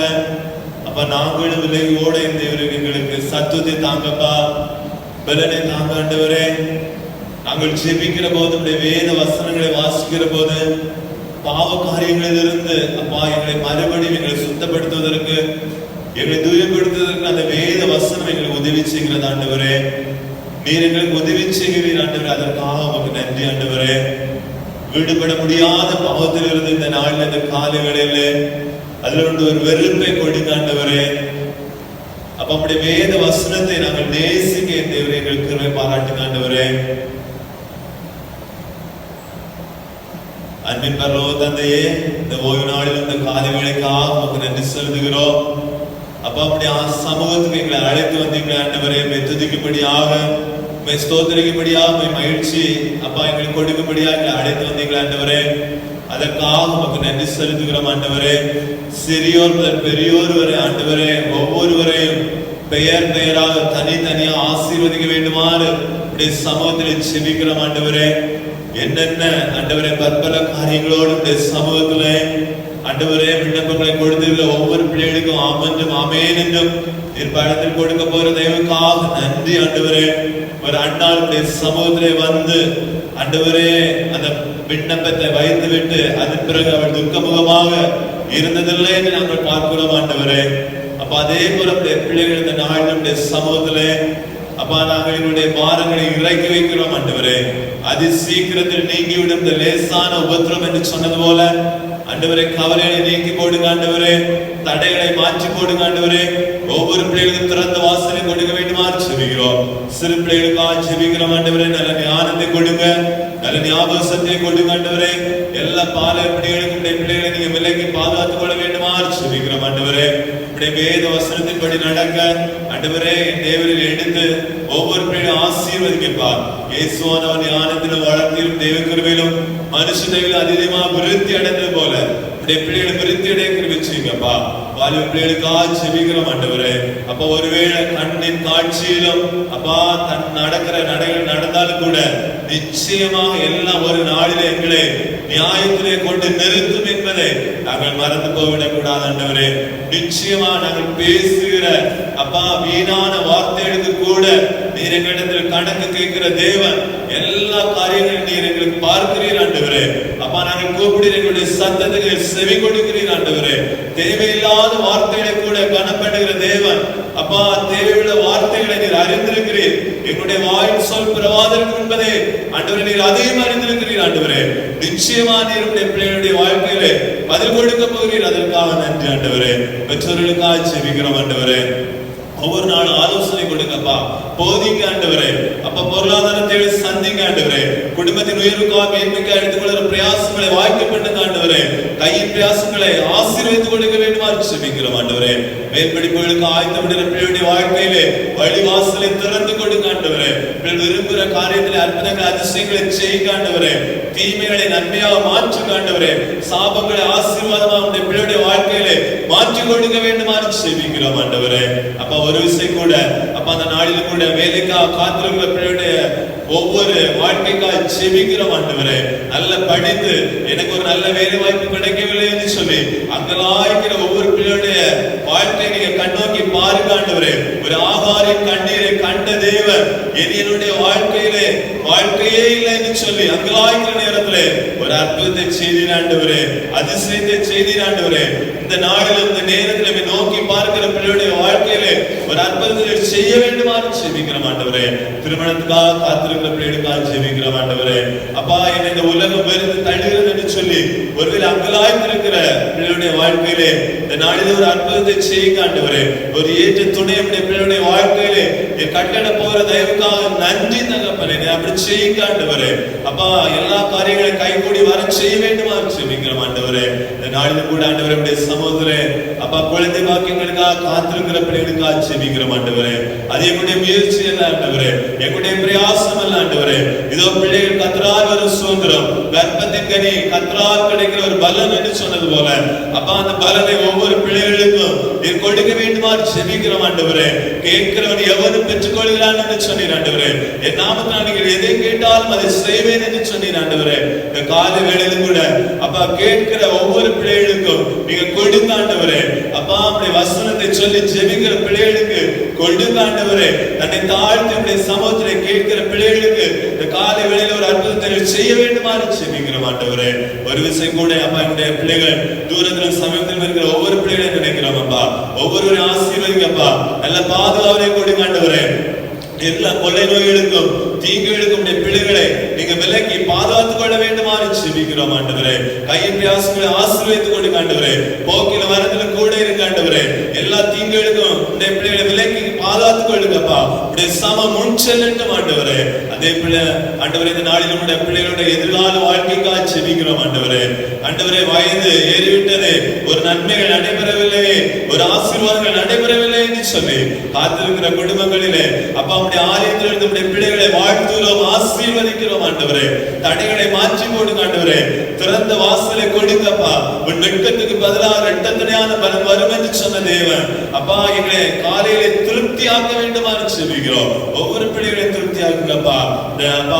அப்ப நாங்களும் விலகி ஓட இந்த எங்களுக்கு சத்துவத்தை தாங்கப்பா, பலனை தாங்க. ஆண்டவரே, நாங்கள் ஜெபிக்கிற போது, வேத வசனங்களை வாசிக்கிற போது, பாவ காரியங்களிலிருந்து அப்பா எங்களை மறுபடியும் எங்களை சுத்தப்படுத்துவதற்கு, எங்களை தூயப்படுத்துவதற்கு அந்த வேத வசனம் எங்களுக்கு உதவி செய்கிறது. ஆண்டவரே, நீர் எங்களுக்கு உதவி செய்கிறீர். ஆண்டவரே, அதற்காக உங்களுக்கு நன்றி. ஆண்டவரே, விடுபட முடியாத பாவத்தில் இருந்து இந்த நாளில், இந்த காலை வேளையில அதில் ஒரு வெறுப்பை கொடுங்க. ஆண்டவரே, அப்ப நம்முடைய வேத வசனத்தை நாங்கள் நேசிக்க தேவரே எங்களுக்கு கிருபை பாராட்டுங்க. ஆண்டவரே, அன்பின் பரலோக தந்தையே, இந்த ஓய்வு நாளில் இந்த காலை வேளைக்காக உமக்கு நன்றி செலுத்துகிறோம். அப்ப அப்படி சமூகத்துக்கு எங்களை அழைத்து வந்தீங்க. ஆண்டவரே, துதிக்கும்படியாக, ஸ்தோத்திரிக்கும்படியாக, மகிழ்ச்சி அப்பா எங்களுக்கு கொடுக்கும்படியாக எங்களை அழைத்து வந்தீங்களா. ஆண்டவரே, அதற்காக உமக்கு நன்றி செலுத்துகிறோம். ஆண்டவரே, சிறியோர் முதல் பெரியோர் வரை ஆண்டவரே ஒவ்வொருவரையும் பெயர் பெயராக தனித்தனியாக ஆசீர்வதிக்க வேண்டுமாறு உடைய சமூகத்தில் செபிக்கிறோம். ஆண்டவரே, என்னென்ன ஆண்டவரே பற்பல காரியங்களோடு உடைய சமூகத்துல ஆண்டவரே விண்ணப்பங்களை கொடுத்திருக்கிற ஒவ்வொரு பிள்ளைகளுக்கும் ஆமென்றும் ஆமென் என்றும் படத்தில் கொடுக்க போற தெய்வக்காக நன்றி. ஆண்டவரே, ஒரு அண்ணாளுடைய சமூகத்திலே வந்து ஆண்டவரே அந்த விண்ணப்பத்தை வைத்து விட்டு அதன் பிறகு அவள் துக்கமுகமாக இருந்ததில்லை என்று நாங்கள் பார்க்கிறோம். ஆண்டவரே, அப்ப அதே போல பிள்ளைகள் இந்த நாளினுடைய சமூகத்திலே அப்பா நாங்கள் எங்களுடைய பாரங்களை இறக்கி வைக்கிறோம். ஆண்டவரே, அதி சீக்கிரத்தில் நீங்கிவிடும் இந்த லேசான உபத்திரம் என்று சொன்னது போல ஆண்டவரே, கவலைகளை நீக்கி போடுங்க. ஆண்டவரே, தடைகளை மாற்றி போடுங்க. ஆண்டவரே, ஒவ்வொரு பிள்ளைகளுக்கும் திறந்த வாசலை கொடுக்க வேண்டுமாறு ஜெபிக்கிறோம். சிறு பிள்ளைகளுக்காக ஜெபிக்கிறோம். ஆண்டவரே, நல்ல ஞானத்தை கொடுங்க, நல்ல ஞாபகத்தை கொடுங்க. ஆண்டவரே, எல்லா பால பிள்ளைகளுக்கும் பிள்ளைகளை நீங்க விலக்கி பாதுகாத்துக் கொள்ள வேண்டுமாறு ஜெபிக்கிறோம். ஆண்டவரே, வேத வசனத்தின்படி நடக்க ஆண்டவரே தேவரில் எடுத்து ஒவ்வொரு பிள்ளையும் ஆசீர்வதிப்பார். இயேசுவானவர் ஞானத்திலும் வளர்த்திலும் தேவ கிருபையிலும் மனுஷ தேவையில் அதிகமாக விருத்தி அடைந்தது போல பிள்ளைகளை விருத்தி அடைய கிருபை செய்யுங்கப்பா. வாலிப பிள்ளைகளுக்காக ஜெபிக்கிறோம். ஆண்டவரே, அப்ப ஒருவேளை கண்ணின் காட்சியிலும் அப்பா தன் நடக்கிற நடைகள் நடந்தாலும் கூட நிச்சயமாக எல்லாம் ஒரு நாளிலே எங்களை நியாயத்திலே கொண்டு நிறுத்தும் என்பதை நாங்கள் மறந்து போய்விடக் கூடாது. ஆண்டவரே, நிச்சயமா நாங்கள் பேசுகிற அப்பா வீணான வார்த்தைகளுக்கு கூட நீர் எங்களிடத்தில் கணக்கு கேட்கிற தேவன். எல்லா காரியங்களும் நீர் எங்களுக்கு பார்க்கிறீர். ஆண்டவரே, அப்பா நாங்கள் கூப்பிடுகிற எங்களுடைய சத்தத்துக்கு செவி கொடுக்கிறீர். ஆண்டவரே, தேவையில்லாத வார்த்தைகளை கூட கனப்படுகிற தேவன். அப்பா, தேவையுள்ள வார்த்தைகளை நீர் அறிந்திருக்கிறீர். எங்களுடைய வாயின் சொல் பிரவாதம் என்பதை ஆண்டவரே நீர் அதையும் அறிந்திருக்கிறீர். ஆண்டவரே, நிச்சயமா நீர் பிள்ளைகளுடைய வாழ்க்கையிலே பதில் கொடுக்க போகிறீர். அதற்காக நன்றி. ஆண்டவரே, பெற்றோர்களுக்காக ஜெபிக்கிறோம். ஆண்டவரே, ஒவ்வொரு நாளும் ஆலோசனை கொடுங்கப்பா, போதிங்க ஆண்டவரே. அப்ப பொருளாதாரத்தை சந்திங்க ஆண்டவரே. குடும்பத்தின் உயர்வுக்காக மேன்மைக்காக எடுத்துக்கொள்கிற பிரயாசங்களை வாய்க்க பண்ணுங்க ஆண்டவரே. கையின் பிரயாசங்களை ஆசீர்வதித்து கொடுக்க வேண்டுமாறு செபிக்கிறோம் ஆண்டவரே. மேற்படிப்புகளுக்கு ஆயத்தப்படுகிற பிள்ளையுடைய வாழ்க்கையிலே வழிவாசலை திறந்து கொடுங்க ஆண்டவரே. விரும்புகிற காரியத்திலே அற்புதங்களை அதிசயங்களை செய்யுங்க ஆண்டவரே. தீமைகளை நன்மையாக மாற்றுங்க ஆண்டவரே. சாபங்களை ஆசீர்வாதமாக உடைய பிள்ளையுடைய வாழ்க்கையிலே மாற்றி கொடுக்க வேண்டுமாறு செபிக்கிறோம் ஆண்டவரே. அப்ப ஒரு விஷயம் கூட அப்ப அந்த நாளிலும் கூட வேலைக்காக காத்திருக்கிற பிள்ளையுடைய ஒவ்வொரு வாழ்க்கைக்காக செபிக்கிறோம் ஆண்டவரே. நல்ல படித்து எனக்கு ஒரு நல்ல வேலை வாய்ப்பு கிடைக்கவில்லை என்று சொல்லி அங்கலாய்க்கிற ஒவ்வொரு பிள்ளையுடைய வாழ்க்கை நீங்க கண்ணோக்கி பாருங்க ஆண்டவரே. ஒரு ஆகாரின் கண்ணீரை கண்ட தேவன் என்னுடைய வாழ்க்கையிலே வாழ்க்கையே இல்லை என்று சொல்லி அங்கலாய்க்கிற நேரத்திலே ஒரு அற்புதத்தை செய்தீர் ஆண்டவரே, அதிசயத்தை செய்தீர் ஆண்டவரே. இந்த நாளில் இந்த நேரத்தில் நோக்கி பார்க்கிற பிள்ளையுடைய வாழ்க்கையிலே ஒரு அற்புதத்தை செய்ய வேண்டுமாறு செபிக்கிறோம் ஆண்டவரே. திருமணத்துக்காக காத்திருக்கிற பிள்ளைகளுக்காக செபிக்கிறோம் ஆண்டவரே. அப்பா, என்னை இந்த உலகம் வெறுத்து தள்ளுகிறது என்று சொல்லி ஒருவேளை அங்கலாய்த்திருக்கிற பிள்ளையுடைய வாழ்க்கையிலே இந்த நாளில் ஒரு அற்புதத்தை செய்யுங்க ஆண்டவரே. ஒரு ஏற்ற துணை பிள்ளையுடைய வாழ்க்கையிலே என் கட்டளை போகிற தயவுக்காக நன்றி தகப்பனே. அப்படி செய்யுங்க ஆண்டவரே. அப்பா, எல்லா காரியங்களையும் கைகூடி வர செய்ய வேண்டுமாறு செபிக்கிறோம் ஆண்டவரே. இந்த நாளில் கூட ஆண்டவரே சமூகத்திலே அப்பா குழந்தை பாக்கியங்களுக்காக காத்திருக்கிற பிள்ளைகளுக்காக செபிக்கிறோம் ஆண்டவரே. அது எங்களுடைய முயற்சி அல்ல ஆண்டவரே, எங்களுடைய பிரயாசம் அல்ல ஆண்டவரே. இதோ பிள்ளைகள் கர்த்தரால் ஒரு சுதந்திரம், கர்ப்பத்தின் கனி கர்த்தரால் கிடைக்கிற ஒரு பலன் என்று சொன்னது போல அப்பா அந்த பலனை ஒவ்வொரு பிள்ளைகளுக்கும் கொடுக்க வேண்டுமாறு செபிக்கிறோம் ஆண்டவரே. கேட்கிறவன் எவனும் பெற்றுக் கொள்கிறான் என்று சொன்னீர் ஆண்டவரே. என் நாமத்தினால் நீங்கள் எதை கேட்டாலும் அதை செய்வேன் என்று சொன்னீர் ஆண்டவரே. இந்த கால வேளையிலும் கூட அப்பா கேட்கிற ஒவ்வொரு பிள்ளைகளுக்கும் நீங்க கொடுங்க ஆண்டவரே. அப்பா அப்படி வசனத்தை சொல்லி ஜெபிக்கிற பிள்ளைகளுக்கு கொடுங்க ஆண்டவரே. தன்னை தாழ்த்தி சமூகத்தில் கேட்கிற பிள்ளைகளுக்கு இந்த காலை வேளையில ஒரு அற்புதத்தை செய்ய வேண்டுமாறு செபிக்கிறோம் ஆண்டவரே. ஒரு விஷயம் கூட அப்பா என்னுடைய பிள்ளைகள் தூரத்தில் சமீபத்தில் இருக்கிற ஒவ்வொரு பிள்ளைகளையும் நினைக்கிறோம் அப்பா. ஒவ்வொருவரையும் ஆசீர்வதிங்கப்பா, நல்ல பாதுகாவலை கொடுங்க ஆண்டவரே. எல்லா கொள்ளை நோய்களுக்கும் தீங்குகளுக்கும் பிள்ளைகளை நீங்க விலக்கி பாதுகாத்துக் கொள்ள வேண்டுமாறு செபிக்கிறோம் ஆண்டவரே. கையின் பிரயாசங்களை ஆசீர்வதித்துக் கொடுங்க ஆண்டவரே. போக்கில வரத்துல கூட இருக்க ஆண்டவரே. எல்லா தீங்குகளுக்கும் பிள்ளைகளை விலக்கி பாதுகாத்துக் கொள்ளுங்கப்பா. சம முன் செல்லட்டும் ஆண்டவரே. அதே பிள்ளை ஆண்டவரே இந்த நாளில் நம்முடைய பிள்ளைகளுடைய எதிர்கால வாழ்க்கைக்காக செபிக்கிறோம் ஆண்டவரே. ஆண்டவரே, வயது ஏறிவிட்டது, ஒரு நன்மைகள் நடைபெறவில்லை, ஒரு ஆசீர்வாதங்கள் நடைபெறவில்லை என்று சொல்லி காத்திருக்கிற குடும்பங்களிலே அப்பா நம்முடைய ஆலயத்தில் நம்முடைய பிள்ளைகளை வாழ்த்துகிறோம், ஆசீர்வதிக்கிறோம் ஆண்டவரே. தடைகளை மாற்றி போடுங்க ஆண்டவரே. திறந்த வாசலை கொடுங்கப்பா. உன் வெட்கத்துக்கு பதிலாக இரட்டத்தனையான பலம் வரும் என்று சொன்ன தேவன் அப்பா எங்களை காலையிலே திருப்தியாக்க வேண்டுமாறு செபிக்கிறோம். ஒவ்வொரு பிள்ளைகளையும் திருப்தியாக்குங்கப்பா.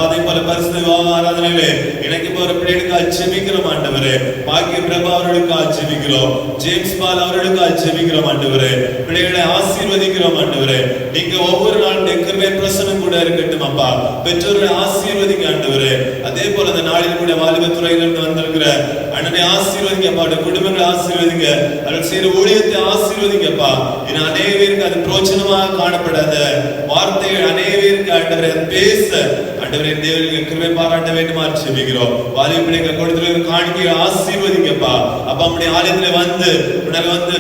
அதே போல பரிசுத்த ஆராதனையிலே எனக்கு போற பிள்ளைகளுக்காக செபிக்கிறோம் ஆண்டவரே. பாக்கிய பிரபா அவர்களுக்காக செபிக்கிறோம். ஜேம்ஸ் பால் அவர்களுக்காக செபிக்கிறோம் ஆண்டவரே. பிள்ளைகளை ஆசீர்வதிக்கிறோம் ஆண்டவரே. நீங்க ஒவ்வொரு நாளுடைய கிருபை பிரசன்னம் கூட இருக்கட்டும் அப்பா. பெற்றோர்களை ஆசீர்வதிங்க ஆண்டவரே. அதே போல அந்த நாளில் கூட வாலிபத்துறையிலிருந்து வந்திருக்கிற அண்ணனை ஆசீர்வதிங்கப்பா. குடும்பங்களை ஆசீர்வதிங்க. அவர்கள் செய்யற ஊழியத்தை ஆசீர்வதிங்கப்பா. இன்னும் அநேக பேருக்கு அது பிரோஜனமாக காணப்படாத வார்த்தைகள் அநேக பேருக்கு ஆண்டவரை பேச ஆண்டவரே தேவனுக்கு கிருபை பாராட்ட வேண்டுமாறு செபிக்கிறோம். வாலிப பிள்ளைகள் கொடுத்திருக்கிற காணிக்கையை ஆசீர்வதிங்கப்பா. அப்பா நம்முடைய ஆலயத்துல வந்து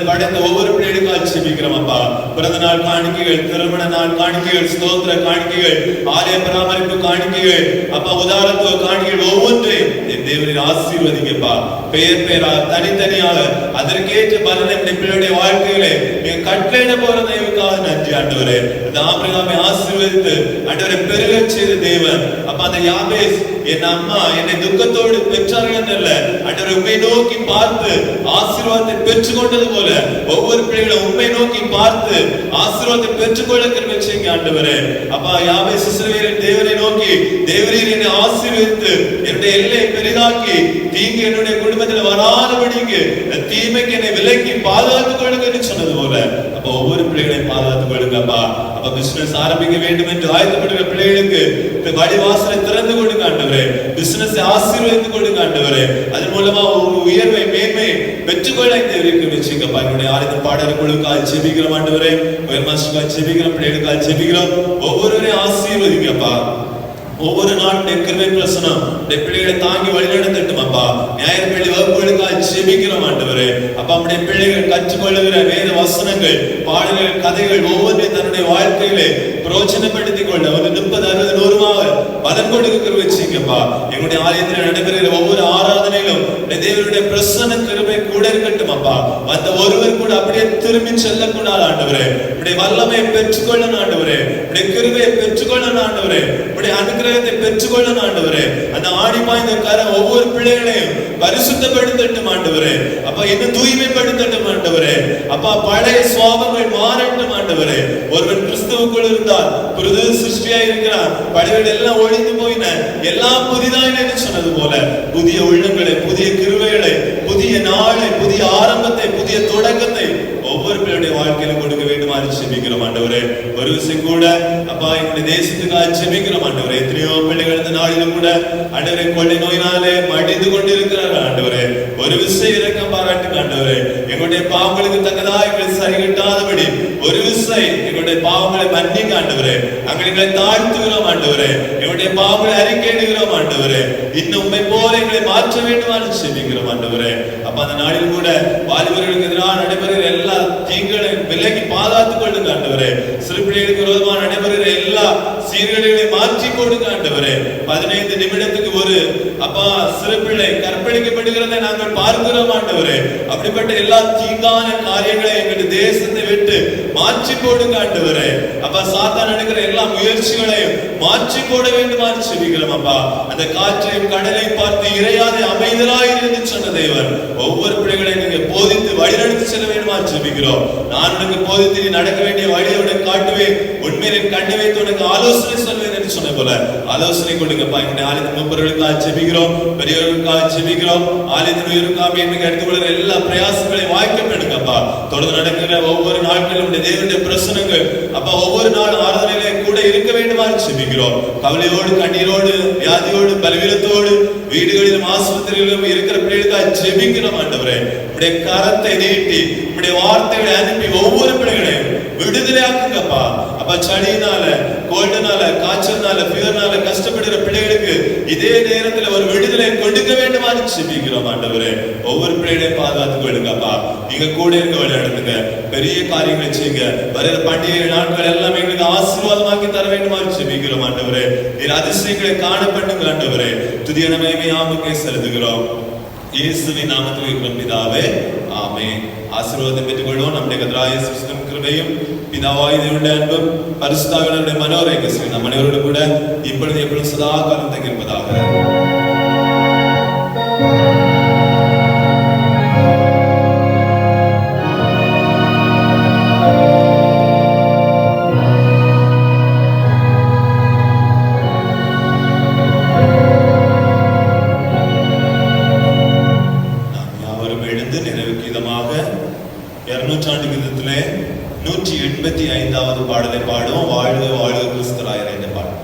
படைத்த ஒவ்வொரு பிள்ளைகளுக்காக செபிக்கிறோம் அப்பா. பிறந்த நாள் காணிக்கைகள், திருமண நாள் காணிக்கைகள், ஸ்தோத்திர காணிக்கைகள், ஆலய பராமரிப்பு காணிக்கைகள், அப்பா உதாரணத்துவ காணிக்கைகள் ஒவ்வொன்றையும் தேவனின் ஆசீர்வதிங்கப்பா. பெயர் பெயராக தனித்தனியாக அதற்கேற்ற பலனை பிள்ளையுடைய வாழ்க்கையிலே நீங்க கட்டளையிட போற தெய்வக்காக நன்றி ஆண்டவரே. இந்த ஆபிரகாமை ஆசீர்வதித்து ஆண்டவரை பெருக செய்த தேவன் அப்ப அந்த யாபேஸ் என் அம்மா என்னை துக்கத்தோடு பெற்றார்கள் அல்ல, ஆண்டவரை உண்மை நோக்கி பார்த்து ஆசீர்வாதத்தை பெற்றுக்கொண்டது போல ஒவ்வொரு பிள்ளைகளும் உண்மை நோக்கி பார்த்து ஆசீர்வாதத்தை பெற்றுக்கொள்ள கிருபை செய்யுங்க ஆண்டவரே. அப்பா யாபேஸ் இஸ்ரவேலின் தேவனை நோக்கி தேவரீர் என்னை ஆசீர்வதித்து என்னுடைய எல்லையை பெரிதாக்கி தீங்கு என்னுடைய குடும்பத்தில் வராதபடிக்கு தீமைக்கு என்னை விலக்கி பாதுகாத்துக் கொள்ளுங்க என்று சொன்னது போல அப்ப ஒவ்வொரு பிள்ளைகளையும் பாதுகாத்துக் கொள்ளுங்கப்பா. அப்ப பிசினஸ் ஆரம்பிக்க வேண்டும் என்று ஆயத்தப்படுகிற பிள்ளைகளுக்கு வழிவாசலை திறந்து கொடுங்க ஆண்டவரே. பிசினஸ் ஆசீர்வதித்துக் கொடுங்க ஆண்டவரே. அதன் மூலமா ஒரு உயர்வை மேன்மை பெற்றுக்கொள்ள இந்த வச்சுக்கப்பா. என்னுடைய ஆலயத்தின் பாடல் குழுக்காக செபிக்கிறோம் ஆண்டவரே. உயர்மாசுக்காக செபிக்கிறோம், பிள்ளைகளுக்காக செபிக்கிறோம். ஒவ்வொருவரையும் ஆசீர்வதிங்கப்பா. ஒவ்வொரு நாளுடைய கிருபை பிரசனம் பிள்ளைகளை தாங்கி வழிநடத்தட்டும் அப்பா. ஞாயிறு பள்ளி வகுப்புகளுக்காக ஜெபிக்கிறோம் ஆண்டவரே. அப்ப நம்முடைய பிள்ளைகள் கற்றுக்கொள்ளுகிற வேத வசனங்கள், பாடல்கள், கதைகள் ஒவ்வொன்றையும் தன்னுடைய வாழ்க்கையிலே பிரயோஜனப்படுத்திக் கொள்ள ஒரு 30, 60, 100 பலன் கொடுக்க வச்சுங்கப்பா. எங்களுடைய ஆலயத்தில் நடைபெறுகிற ஒவ்வொரு ஆராதனையிலும் தேவனுடைய பிரசன்ன கிருபை கூட இருக்கட்டும் அப்பா. அந்த ஒருவர் கூட அப்படியே திரும்பி செல்லக்கூடாது ஆண்டவரே. உடைய வல்லமையை பெற்றுக்கொள்ளணும் ஆண்டவரே. உடைய கிருபையை பெற்றுக்கொள்ளணும் ஆண்டவரே. உடைய அனுகிரகத்தை பெற்றுக்கொள்ளணும் ஆண்டவரே. அந்த ஆடி பாய்ந்த கரம் ஒவ்வொரு பிள்ளைகளையும் பரிசுத்தப்படுத்தட்டும் ஆண்டவரே. அப்பா இன்னும் தூய்மைப்படுத்தட்டும் ஆண்டவரே. அப்பா பழைய சுவாபங்கள் மாறட்டும் ஆண்டவரே. ஒருவன் கிறிஸ்துவுக்குள் இருந்தால் புது சிருஷ்டியா இருக்கிறான், பழையவை எல்லாம் ஒழிந்து போயின, எல்லாம் புதிதாயின என்று சொன்னது போல புதிய உள்ளங்களை, புதிய கிருபைகளை, புதிய நாளை, புதிய ஆரம்பத்தை, புதிய தொடக்கத்தை ஒவ்வொரு பிள்ளையுடைய வாழ்க்கையில கொடுக்க வேண்டுமாறு ஜெபிக்கிறோம் ஆண்டவரே. ஒரு விஷயம் கூட அப்பா எங்களுடைய தேசத்துக்காக ஜெபிக்கிறோம் ஆண்டவரே. எத்தனையோ பிள்ளைகள் இந்த நாளிலும் கூட ஆண்டவரே கொள்ளை நோயினாலே மடிந்து கொண்டிருக்கிறார்கள் ஆண்டவரே. ஒரு விஷயம் இரக்கம் பாராட்டுங்க ஆண்டவரே. எங்களுடைய பாவங்களுக்கு தக்கதா எங்களை சரி கட்டாதபடி ஒரு விஷயம் எங்களுடைய பாவங்களை மன்னிங்க ஆண்டவரே. எங்களை தாழ்த்துகிறோம் ஆண்டவரே. எங்களுடைய பாவங்களை அறிக்கையிடுகிறோம் ஆண்டவரே. இன்னும் உண்மை போல எங்களை மாற்ற வேண்டுமாறு ஜெபிக்கிறோம் ஆண்டவரே. அப்ப அந்த நாளில் கூட வாலிபர்களுக்கு எதிராக நடைபெறுகிற எல்லா தீங்களை விலகி பாதுகாத்துக் கொள்ளுங்க ஆண்டவரே. சிறு பிள்ளைகளுக்கு விரோதமாக நடைபெறுகிற எல்லா சீர்கேடுகளை மாற்றி கொடுங்க ஆண்டவரே. 15 நிமிடத்துக்கு ஒரு அப்பா சிறு பிள்ளை கற்பழிக்கப்படுகிறதை நாங்கள் பார்க்கிறோம் ஆண்டவரே. அப்படிப்பட்ட எல்லா தீங்கான காரியங்களை எங்களுடைய தேசத்தை விட்டு மாற்றி போடுங்க ஆண்டவரே. அப்பா சாத்தான் எடுக்கிற எல்லா முயற்சிகளையும் மாற்றி போட வேண்டுமாறு ஜெபிக்கிறோம் அப்பா. அந்த காற்றையும் கடலையும் பார்த்து இறையாதே அமைதலாய் என்று சொன்ன தேவன் ஒவ்வொரு பிள்ளைகளையும் நீங்க போதித்து வழிநடத்தி செல்ல வேண்டுமாறு ஜெபிக்கிறோம். நான் உனக்கு போதித்து நீ நடக்க வேண்டிய வழியை உனக்கு காட்டுவேன், உண்மையிலே கண்ணி வைத்து உனக்கு ஆலோசனை சொல்வேன் என்று சொன்ன போல ஆலோசனை கொடுங்கப்பா. எங்களுடைய ஆலயத்தின் மூப்பர்களுக்காக ஜெபிக்கிறோம், பெரியவர்களுக்காக ஜெபிக்கிறோம். ஆலயத்தின் உயிருக்காக இன்னைக்கு எடுத்துக்கொள்கிற எல்லா பிரயாசங்களையும் வாய்க்கப்படுங்கப்பா. தொடர்ந்து நடக்கிற ஒவ்வொரு நாட்களும் தேவனுடைய பிரசனங்கள் அப்பா ஒவ்வொரு நாள் ஆராதனையிலே கூட இருக்க வேண்டுமாறு ஜெபிக்கிறோம். கவலையோடு, கண்ணீரோடு, வியாதியோடு, பலவீனத்தோடு வீடுகளிலும் ஆஸ்பத்திரிகளிலும் இருக்கிற பிள்ளைகளுக்காக ஜெபிக்கிறோம் ஆண்டவரே. உடைய கரத்தை நீட்டி உடைய வார்த்தைகளை அனுப்பி ஒவ்வொரு பிள்ளைகளையும் விடுதலையாக்குங்கப்பா. அப்ப சளியினால, கோல்டுனால, காய்ச்சல்னால, ஃபீவர்னால கஷ்டப்படுகிற பிள்ளைகளுக்கு இதே நேரத்தில் ஒரு விடுதலை கொடுக்க வேண்டுமாறு ஜெபிக்கிறோம் ஆண்டவரே. ஒவ்வொரு பிள்ளைகளையும் பாதுகாத்துக் கொள்ளுங்கப்பா. நீங்க கூட இருக்க விளையாடுங்க, பெரிய காரியங்களை செய்யுங்க. வருகிற பண்டிகை நாட்கள் எல்லாம் எங்களுக்கு ஆசீர்வாதமாக்கி தர வேண்டுமாறு ஜெபிக்கிறோம் ஆண்டவரே. நீர் அதிசயங்களை காண பண்ணுங்க ஆண்டவரே. துதிய நன்மையை ஆமுக்கே செலுத்துகிறோம் இயேசுவின் நாமத்தில் இருக்கிற பிதாவே, ஆமென். ஆசீர்வாதம் பெற்றுக்கொள்வோம். நம்முடைய கர்த்தராகிய இயேசு கிறிஸ்துவின் கிருபையும் பிதாவாகிய தேவனுடைய அன்பும் பரிசுத்தாவியானவருடைய மனோரேகசியும் நம் அனைவரோடு கூட இப்பொழுது எப்பொழுதும் சதா காலம் தங்கியிருப்பதாக. கீதத்திலே 185வது பாடலை பாடுவோம். வாழ்க வாழ்க கிறிஸ்துராயர் என்ற பாடல்.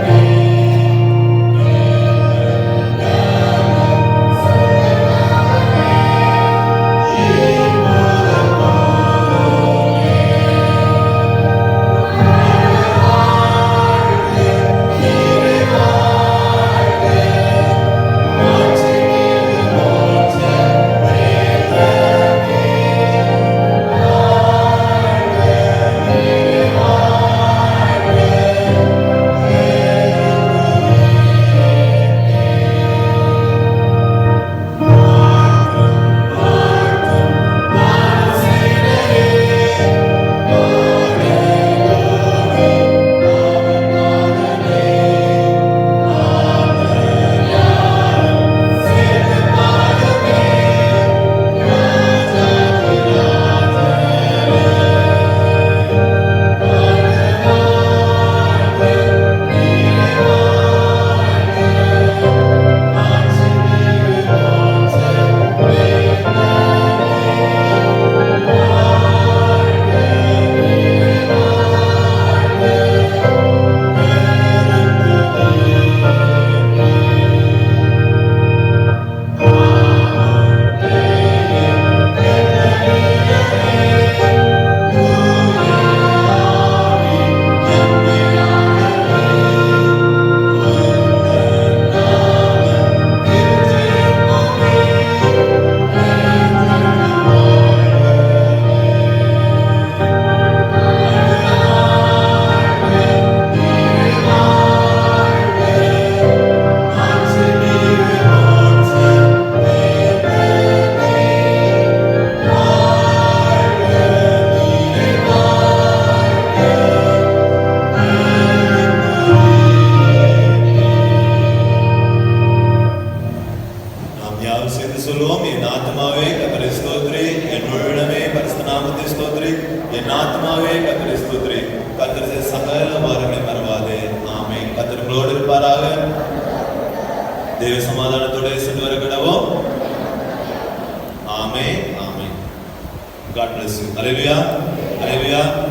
Amen. ஸ்தோத்திரி, என் ஆத்மாவே கர்த்தரை ஸ்தோத்திரி, கர்த்தர் செய்த சகல உபகாரங்களை மறவாதே. ஆமென். கர்த்தர் உங்களோடு இருப்பாராக. தேவ சமாதானத்தோட சென்று வர கடவோம். ஆமென், ஆமென். God bless you. Hallelujah. Hallelujah.